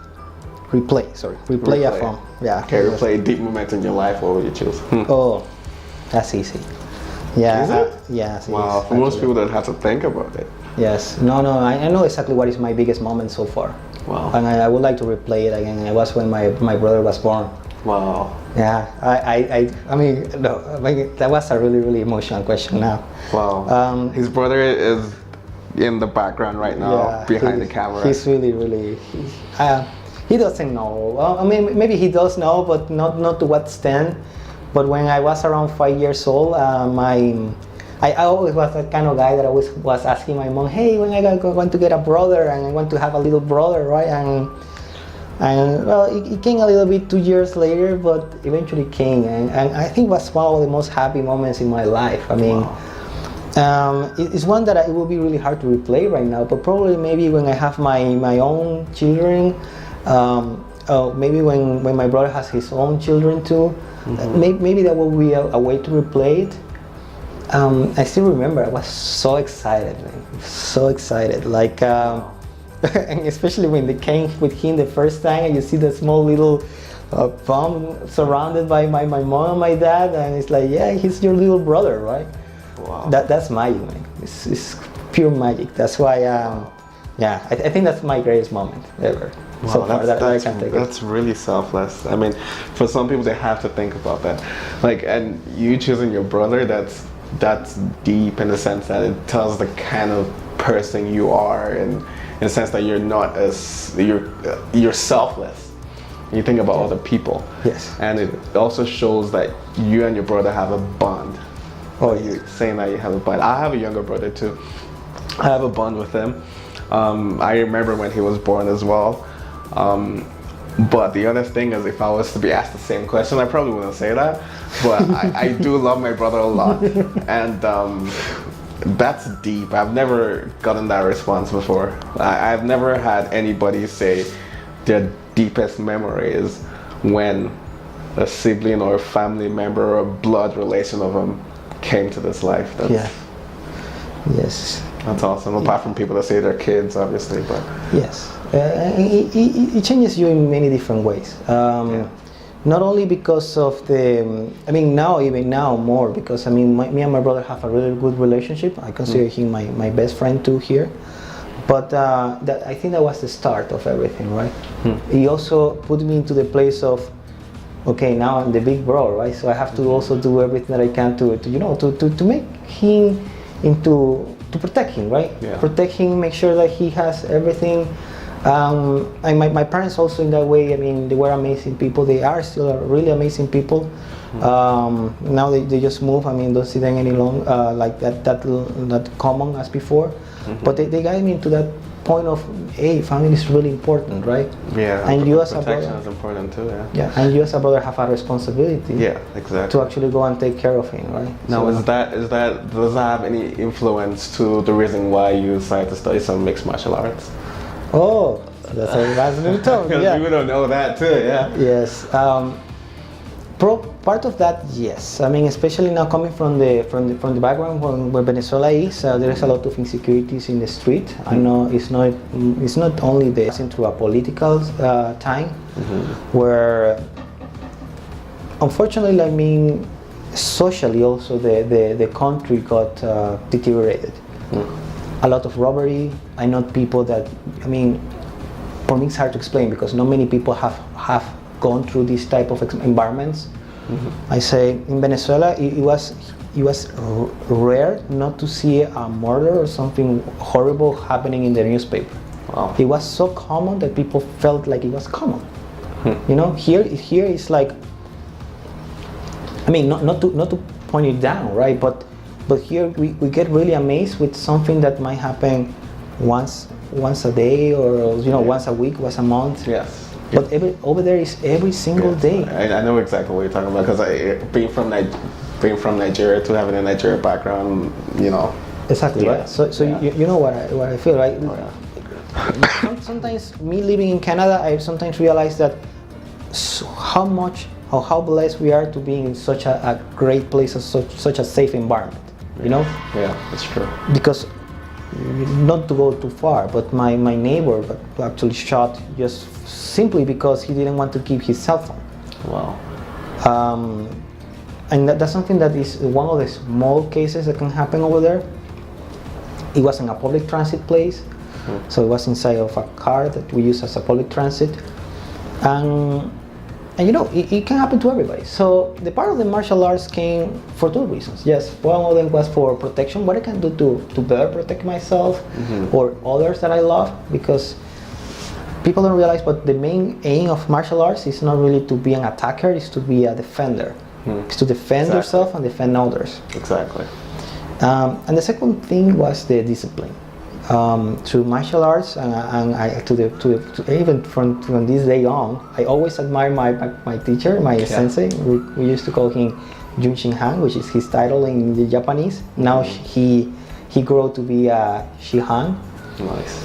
Replay a fun. Yeah. Okay, replay a deep moment in your life, what would you choose? Oh, that's easy. Yeah. Is it? Yes. Wow, for most people that have to think about it. Yes. No, I know exactly what is my biggest moment so far. Wow. And I would like to replay it again. It was when my brother was born. Wow. Yeah, I mean, that was a really, really emotional question now. Wow. His brother is in the background right now, behind the camera. He's really, really, he doesn't know. Well, I mean, maybe he does know, but not to what extent. But when I was around 5 years old, I always was that kind of guy that always was asking my mom, hey, when I want to get a brother, and I want to have a little brother, right? And well, it came a little bit 2 years later, but eventually came, and I think it was one of the most happy moments in my life. I mean, it's one that it will be really hard to replay right now, but probably maybe when I have my own children, maybe when my brother has his own children too, maybe that will be a way to replay it. I still remember I was so excited, man. So excited, like. And especially when they came with him the first time and you see the small little palm surrounded by my mom and my dad, and it's like, yeah, he's your little brother, right? Wow. That's magic, man. It's pure magic. That's why, I think that's my greatest moment ever. Wow, so far that I can take. That's really selfless. I mean, for some people they have to think about that. Like, and you choosing your brother, that's deep in the sense that it tells the kind of person you are, and in the sense that you're not as you're selfless. You think about other people. Yes. And it also shows that you and your brother have a bond. Oh, You're saying that you have a bond. I have a younger brother too. I have a bond with him. I remember when he was born as well. But the other thing is, if I was to be asked the same question, I probably wouldn't say that. But I do love my brother a lot. And that's deep. I've never gotten that response before. I've never had anybody say their deepest memories when a sibling or a family member or a blood relation of them came to this life. Yes. That's awesome. Apart from people that say they're kids, obviously, but yes, it changes you in many different ways. Not only because of even now more, because me and my brother have a really good relationship. I consider him my best friend too here. But I think that was the start of everything, right? He also put me into the place of, okay, now I'm the big bro, right? So I have to also do everything that I can to make him to protect him, right? Yeah. Protect him, make sure that he has everything. And my parents also in that way, they were amazing people. They are still really amazing people. Now they just move. Don't see them any long like that common as before. But they guide me into that point of, hey, family is really important, right? Yeah. And you as a protection brother is important too. Yeah. Yeah, and you as a brother have a responsibility. Yeah, exactly. To actually go and take care of him, right? Now, does that have any influence to the reason why you decided to study some mixed martial arts? Oh, that's a fascinating topic. Yeah. People don't know that too. Yeah. Yes. Part of that, yes. Especially now coming from the background where Venezuela is, there is a lot of insecurities in the street. I know it's not only through a political time, where unfortunately, socially also the country got deteriorated. A lot of robbery. I know people that, for me it's hard to explain because not many people have gone through this type of environments. I say in Venezuela it was rare not to see a murder or something horrible happening in the newspaper. Wow. It was so common that people felt like it was common. Here it's like, not to point it down, right? But here we get really amazed with something that might happen once a day or once a week, once a month. Yes. But over there is every single day. I know exactly what you're talking about because being from Nigeria to having a Nigeria background, Exactly, yeah. right. So you know what I feel, right? Oh, yeah. Sometimes me living in Canada, I sometimes realize that how blessed we are to be in such a great place, such a safe environment. Yeah, that's true. Because not to go too far, but my neighbor got actually shot just simply because he didn't want to keep his cell phone. Wow. And that's something that is one of the small cases that can happen over there. It was in a public transit place, so it was inside of a car that we use as a public transit. And it can happen to everybody. So the part of the martial arts came for two reasons. Yes, one of them was for protection, what I can do to better protect myself or others that I love, because people don't realize, but the main aim of martial arts is not really to be an attacker, it's to be a defender. It's to defend yourself and defend others. Exactly. And the second thing was the discipline. Through martial arts and even from this day on, I always admire my teacher, my sensei. We used to call him Junshin Han, which is his title in the Japanese. Now he grew to be Shihan. Nice.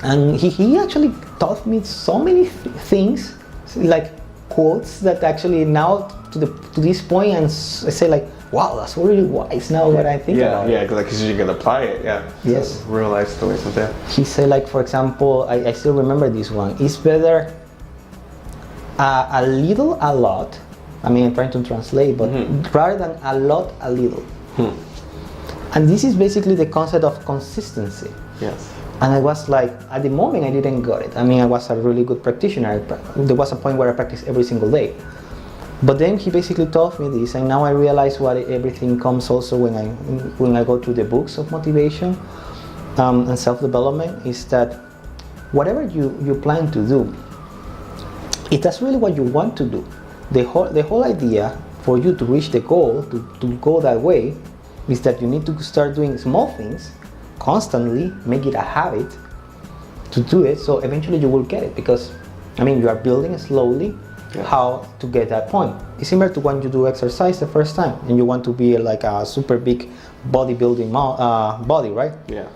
And he actually taught me so many things, like quotes that actually now to this point, and I say like, wow, that's really wise now that I think about it. Yeah, because you can apply it, Yes. So real life stories with that. He said, like, for example, I still remember this one. It's better a little, a lot. I'm trying to translate, but rather than a lot, a little. And this is basically the concept of consistency. Yes. And I was like, at the moment, I didn't get it. I was a really good practitioner. There was a point where I practiced every single day. But then he basically taught me this, and now I realize what everything comes also when I go through the books of motivation and self-development, is that whatever you plan to do, if that's really what you want to do, the whole idea for you to reach the goal, to go that way, is that you need to start doing small things constantly, make it a habit to do it, so eventually you will get it. Because I mean, you are building slowly how to get that point. It's similar to when you do exercise the first time and you want to be like a super big bodybuilding body, right? Yeah.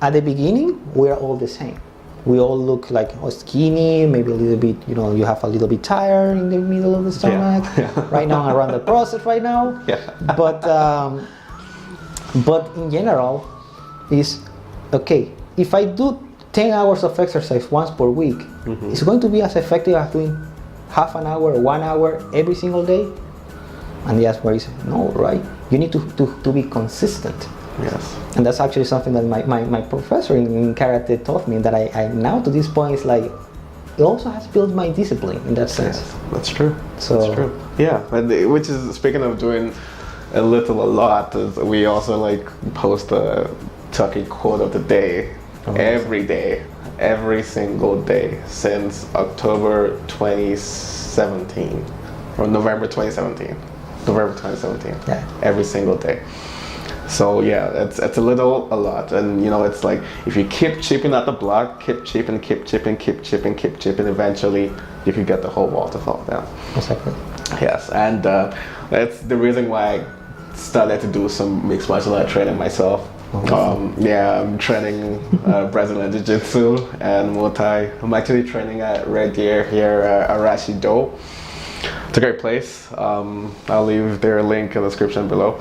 At the beginning, we're all the same. We all look like skinny, maybe a little bit, you have a little bit tired in the middle of the stomach. Right now, I'm around the process right now. Yeah. But in general, is okay. If I do 10 hours of exercise once per week, it's going to be as effective as doing half an hour or 1 hour every single day. And that's where he said, no, right? You need to be consistent. Yes. And that's actually something that my professor in karate taught me, that I now to this point is like, it also has built my discipline in that sense. Yes, that's true. So, that's true. Yeah, which is, speaking of doing a little, a lot, is we also like post a Tucky quote of the day every day, every single day since October 2017 or November 2017. Yeah. Every single day. So yeah, it's a little, a lot, and it's like if you keep chipping at the block, keep chipping, eventually you can get the whole wall to fall down. Exactly. Yes, and that's the reason why I started to do some mixed martial art training myself. I'm training Brazilian Jiu-Jitsu and Muay Thai. I'm actually training at Red Deer here, Arashi Do. It's a great place. I'll leave their link in the description below.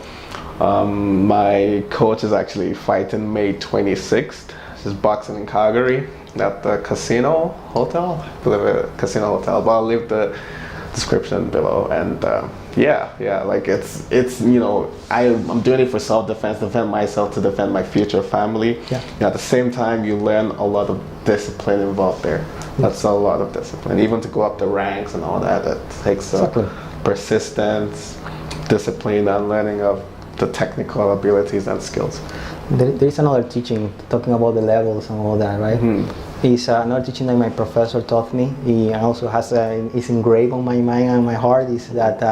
My coach is actually fighting May 26th. She's boxing in Calgary at the Casino Hotel. I believe a Casino Hotel, but I'll leave the description below. And like it's I'm doing it for self-defense, defend myself, to defend my future family. Yeah. And at the same time, you learn a lot of discipline involved there. That's a lot of discipline. Even to go up the ranks and all that, it takes persistence, discipline, and learning of the technical abilities and skills. There is another teaching talking about the levels and all that, right? It's another teaching that my professor taught me. He also has is engraved on my mind and my heart. Is that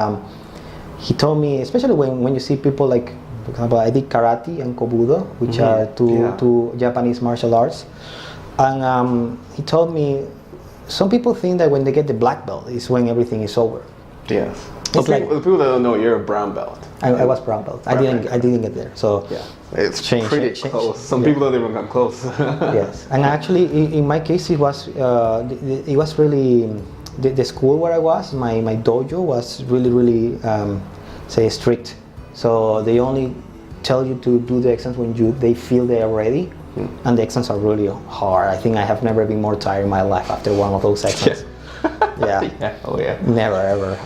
he told me, especially when you see people like, for example, I did karate and kobudo, which are two Japanese martial arts, and he told me some people think that when they get the black belt is when everything is over. Yes. It's like, the people that don't know, you're a brown belt. I was brown belt. I didn't get there. So yeah, it's pretty close. Some people don't even come close. Yes, and actually, in my case, it was really the school where I was. My dojo was really say strict. So they only tell you to do the exams when they feel they are ready, and the exams are really hard. I think I have never been more tired in my life after one of those exams. Yeah. Oh yeah. Never ever.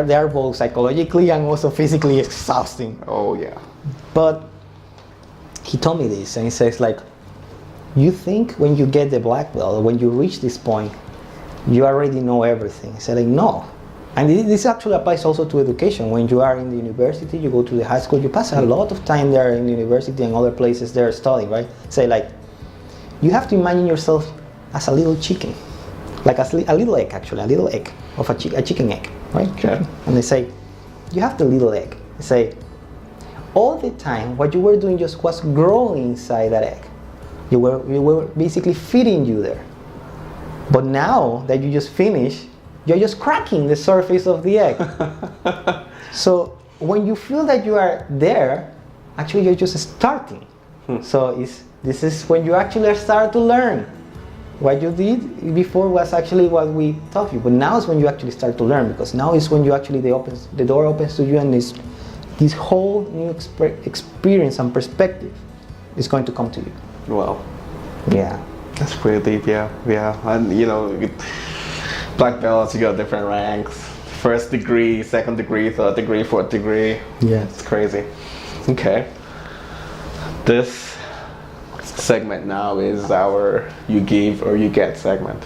They are both psychologically and also physically exhausting. Oh yeah. But he told me this, and he says like, you think when you get the black belt, when you reach this point, you already know everything. He said like, no. And this actually applies also to education. When you are in the university, you go to the high school, you pass a lot of time there in the university and other places there studying, right? Say like, you have to imagine yourself as a little chicken. Like a little egg, actually, a little egg of a chicken egg, right? Okay. And they say, you have the little egg. They say, all the time, what you were doing just was growing inside that egg. We were basically feeding you there. But now that you just finished, you're just cracking the surface of the egg. So when you feel that you are there, actually you're just starting. So this is when you actually start to learn. What you did before was actually what we taught you, but now is when you actually start to learn, because now is when you actually the door opens to you, and this whole new experience and perspective is going to come to you. Wow. Yeah. That's pretty deep. Yeah. And black belts, you got different ranks: first degree, second degree, third degree, fourth degree. Yeah. It's crazy. Okay. This segment now is our you give or you get segment,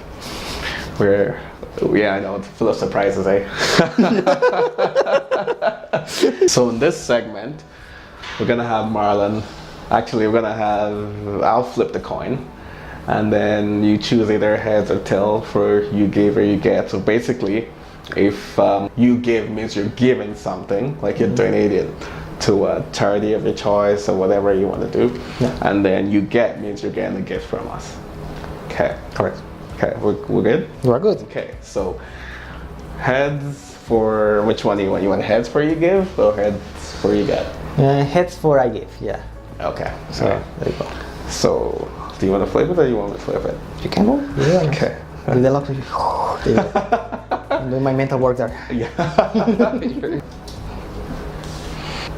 where I know, it's full of surprises, eh? So in this segment, we're gonna have Marlon. Actually, I'll flip the coin, and then you choose either heads or tail for you give or you get. So basically, if you give means you're giving something, like you're donating to a charity of your choice or whatever you want to do, and then you get means you're getting a gift from us. Okay. Correct. Okay, we're good? We're good. Okay, so heads for which one do you want? You want heads for you give or heads for you get? Heads for I give, yeah. Okay, So, alright. there you go. So, do you want to flip it or you want me to flip it? You can go? Yeah. Okay. With the luck, I'm doing my mental work there. Yeah.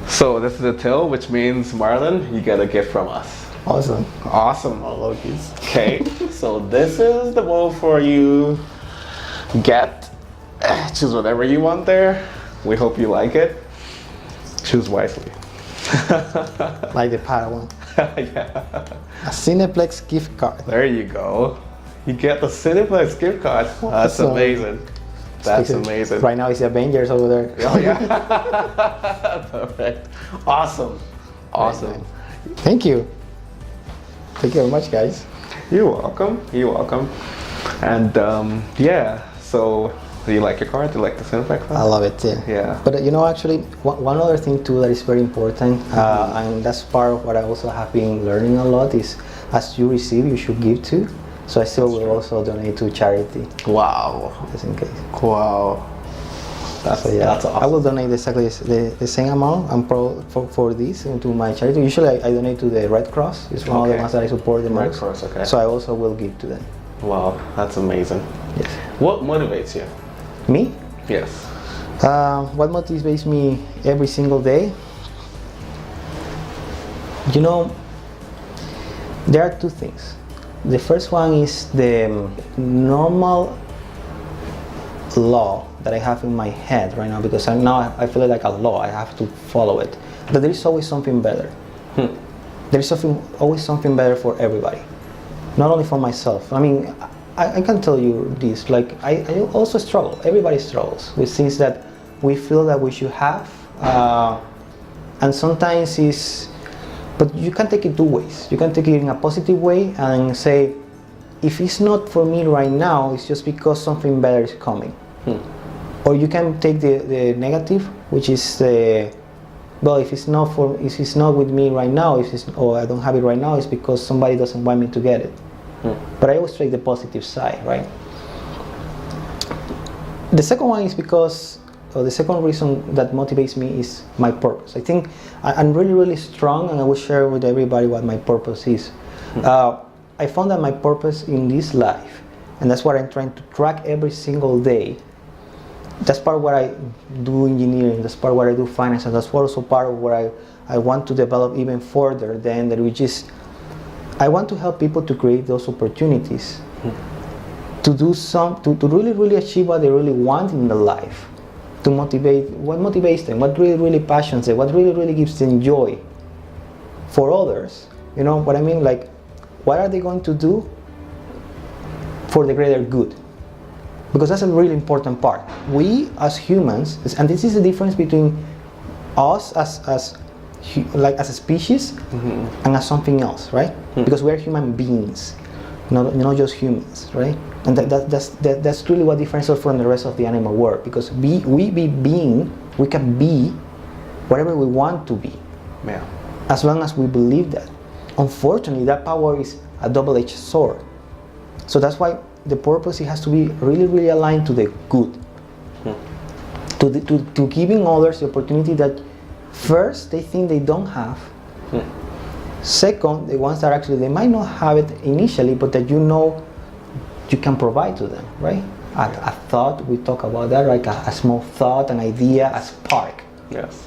So this is a tail, which means Marlon, you get a gift from us. Awesome. Awesome. I love this. Okay, so this is the bowl for you. Get. Choose whatever you want there. We hope you like it. Choose wisely. Like the Padawan. Yeah. A Cineplex gift card. There you go. You get the Cineplex gift card. That's Awesome. amazing. That's amazing. Right now it's the Avengers over there. Oh yeah. Perfect. Awesome. Awesome. Thank you. Thank you very much, guys. You're welcome. You're welcome. And yeah, so do you like your card? Do you like the Cineplex card? I love it, yeah. Yeah. But you know, actually, one other thing too that is very important, and that's part of what I also have been learning a lot, is as you receive, you should give too. So I still will also donate to charity, Wow. just in case. Wow. That's, So yeah, that's awesome. I will donate exactly the same amount for this into my charity. Usually I donate to the Red Cross. It's one of the Okay. ones that I support the Red most. Cross, okay. So I also will give to them. Wow, that's amazing. Yes. What motivates you? Me? Yes. What motivates me every single day? You know, there are two things. The first one is the normal law that I have in my head right now, because I feel it like a law. I have to follow it. But there is always something better. There is always something better for everybody, not only for myself. I mean, I can tell you this. Like I also struggle. Everybody struggles with things that we feel that we should have, and sometimes it's. But you can take it two ways. You can take it in a positive way and say, if it's not for me right now, it's just because something better is coming. Or you can take the negative, which is well, if it's not with me right now, or I don't have it right now, it's because somebody doesn't want me to get it. But I always take the positive side, right? The second one is because, or the second reason that motivates me is my purpose. I think I'm really, really strong, and I will share with everybody what my purpose is. I found that my purpose in this life, and that's what I'm trying to track every single day. That's part of what I do engineering, that's part of what I do finance, and that's also part of what I want to develop even further than that, which is I want to help people to create those opportunities to do to really, really achieve what they really want in their life, to motivate, what motivates them, what really, really passions them, what really, really gives them joy for others. You know what I mean? Like, what are they going to do for the greater good? Because that's a really important part. We as humans, and this is the difference between us as a species and as something else, right? Because we're human beings, not just humans, right? And that's really what differentiates us from the rest of the animal world. Because we can be whatever we want to be, Yeah. as long as we believe that. Unfortunately, that power is a double-edged sword. So that's why the purpose, it has to be really, really aligned to the good, to giving others the opportunity that first they think they don't have. Second, the ones that actually they might not have it initially, but that you know you can provide to them, right? A thought, we talk about that, like a small thought, an idea, a spark. Yes.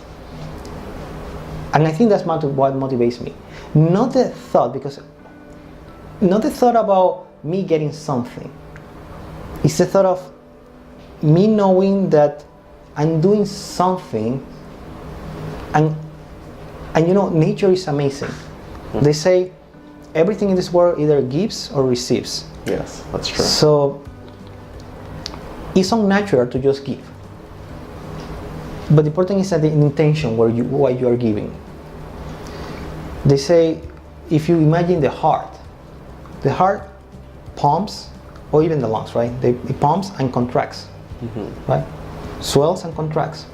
And I think that's what motivates me. Not the thought about me getting something. It's the thought of me knowing that I'm doing something, and you know, nature is amazing. They say everything in this world either gives or receives. Yes, that's true. So it's unnatural to just give. But the important is that the intention why you are giving. They say, if you imagine the heart pumps, or even the lungs, right? It pumps and contracts, right? Swells and contracts.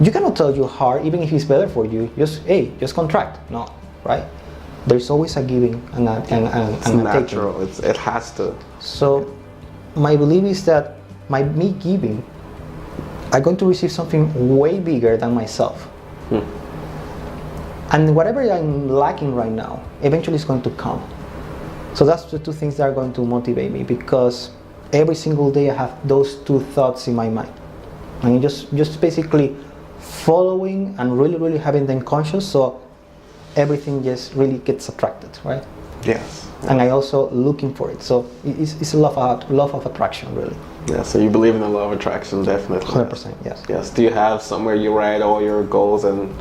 You cannot tell your heart, even if it's better for you, just contract. No, right? There's always a giving and a It's natural. taking. It has to. So my belief is that me giving, I'm going to receive something way bigger than myself. And whatever I'm lacking right now, eventually it's going to come. So that's the two things that are going to motivate me, because every single day I have those two thoughts in my mind. And just basically following and really having them conscious, so everything just really gets attracted, right? Yes. And I also looking for it. So it's a love of attraction, really. Yeah, so you believe in the law of attraction, definitely. 100%, yes. Yes. Do you have somewhere you write all your goals and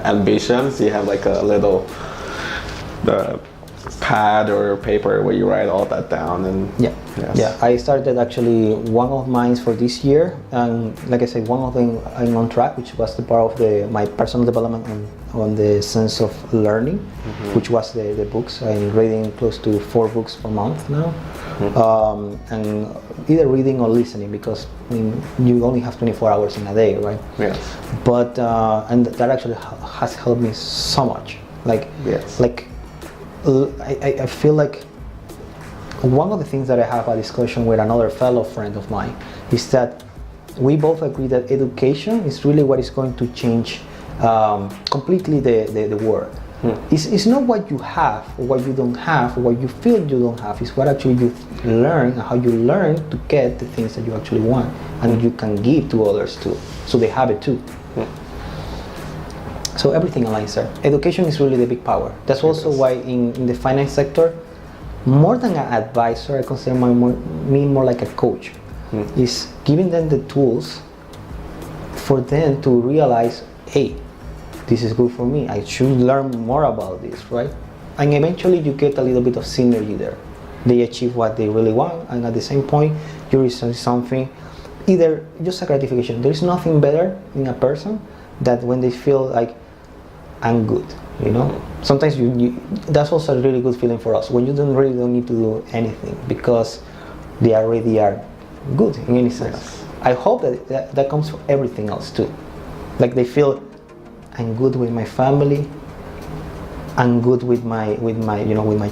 ambitions? Do you have like a little pad or paper where you write all that down? And yes. Yeah, I started actually one of mine for this year, and like I said, one of them I'm on track, which was the part of my personal development on the sense of learning, which was the books. I'm reading close to 4 books per month now, and either reading or listening, because you only have 24 hours in a day, right? Yes. But and that actually has helped me so much. Like, yes. Like I feel like one of the things that I have a discussion with another fellow friend of mine is that we both agree that education is really what is going to change completely the world. It's not what you have or what you don't have or what you feel you don't have. It's what actually you learn and how you learn to get the things that you actually want and you can give to others too, so they have it too. So everything aligns there. Education is really the big power. That's also why in the finance sector, more than an advisor, I consider me more like a coach. Is giving them the tools for them to realize, hey, this is good for me. I should learn more about this, right? And eventually you get a little bit of synergy there. They achieve what they really want, and at the same point, you receive something, either just a gratification. There is nothing better in a person that when they feel like, I'm good, you know. Sometimes that's also a really good feeling for us when you don't need to do anything, because they already are good in any sense. Yes. I hope that comes for everything else too. Like they feel, I'm good with my family, I'm good with my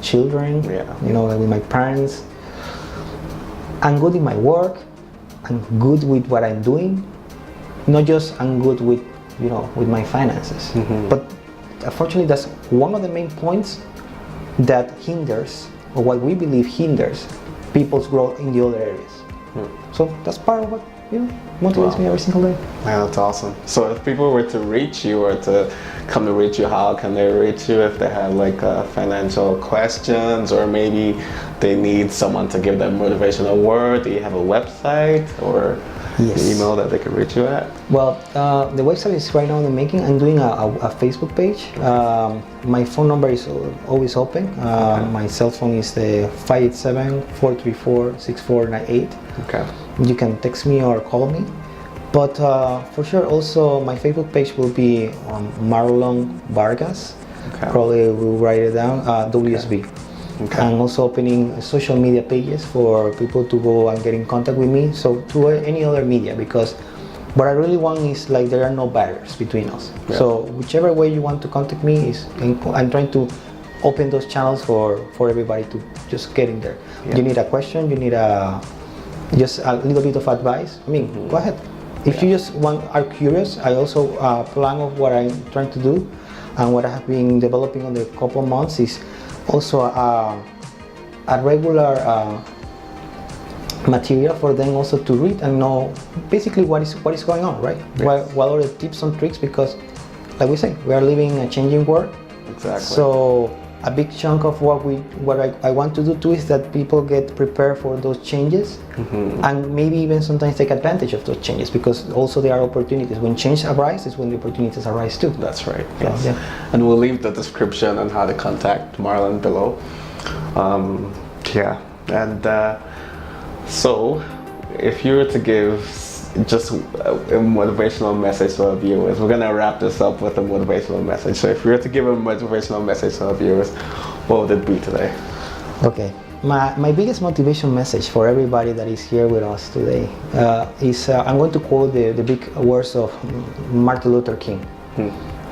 children, with my parents, I'm good in my work, I'm good with what I'm doing, not just I'm good with my finances. But unfortunately, that's one of the main points that hinders, or what we believe hinders, people's growth in the other areas. So that's part of what motivates me every single day. Yeah, that's awesome. So if people were to reach you or to come to reach you, how can they reach you? If they have like financial questions, or maybe they need someone to give them motivational word, do you have a website or an email that they can reach you at? Well, the website is right now in the making. I'm doing a Facebook page. My phone number is always open. My cell phone is the 587-434-6498. Okay. You can text me or call me. But for sure, also my Facebook page will be Marlon Vargas. Okay. Probably we'll write it down. WSB. Okay. And also opening social media pages for people to go and get in contact with me. So through any other media, because what I really want is like there are no barriers between us. Yeah. So whichever way you want to contact me I'm trying to open those channels for everybody to just get in there. Yeah. You need a question, you need just a little bit of advice. I mean, go ahead. If you just are curious, I also plan of what I'm trying to do, and what I have been developing on the couple of months is also a regular material for them also to read and know basically what is going on, right? Yes. What are the tips and tricks, because like we say, we are living in a changing world. Exactly. So a big chunk of what I want to do too is that people get prepared for those changes, and maybe even sometimes take advantage of those changes, because also there are opportunities. When change arises, when the opportunities arise too. That's right. So, yes. Yeah. And we'll leave the description on how to contact Marlon below. And so if you were to give just a motivational message to our viewers, we're gonna wrap this up with a motivational message. So if you were to give a motivational message to our viewers, what would it be today? Okay. My biggest motivation message for everybody that is here with us today is I'm going to quote the big words of Martin Luther King.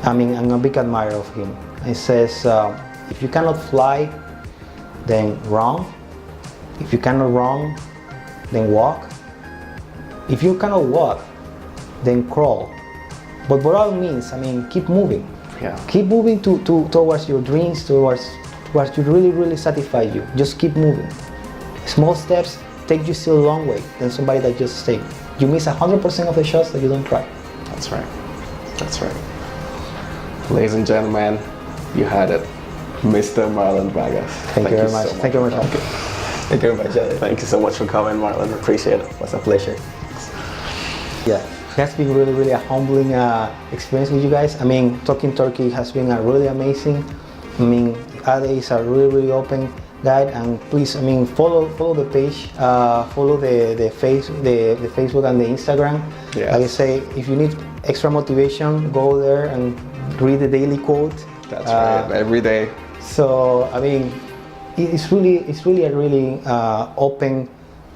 I mean, I'm a big admirer of him. It says, if you cannot fly, then run. If you cannot run, then walk. If you cannot walk, then crawl. But by all means, I mean, keep moving. Yeah. Keep moving towards your dreams, towards what you really satisfy you. Just keep moving. Small steps take you still a long way than somebody that just stay. You miss 100% of the shots that you don't try. That's right. That's right. Ladies and gentlemen, you had it. Mr. Marlon Vargas. Thank you very much. So Thank you very much. Thank you very much. Thank you so much for coming, Marlon. Appreciate it. It was a pleasure. Yeah, it has been really a humbling experience with you guys. I mean, Talking Turkey has been a really amazing. I mean, Ade is a really open guy, and please, I mean, follow the page, follow the Facebook and the Instagram. Yes. Like I say, if you need extra motivation, go there and read the daily quote. That's right. Every day. So I mean, it's really a really open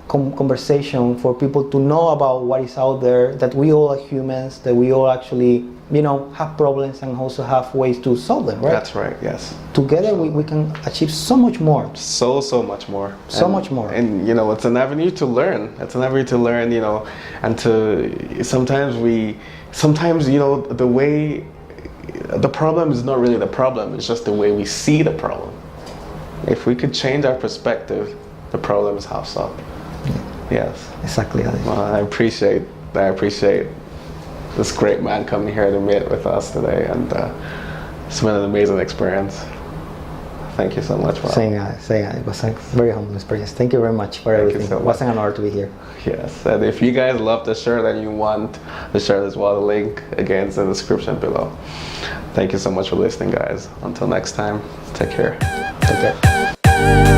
conversation for people to know about what is out there. That we all are humans. That we all actually, you know, have problems and also have ways to solve them. Right. That's right. Yes. Together we can achieve so much more. So much more. So much more. And you know, it's an avenue to learn. It's an avenue to learn. You know, and to sometimes you know, the problem is not really the problem. It's just the way we see the problem. If we could change our perspective, the problem is half solved. Yes. Exactly. Well, I appreciate this great man coming here to meet with us today, and it's been an amazing experience. Thank you so much. Saying it was a very humble experience. Thank you very much for everything. So it was an honor to be here. Yes, and if you guys love the shirt and you want the shirt as well, the link again is in the description below. Thank you so much for listening, guys. Until next time, take care. Take care.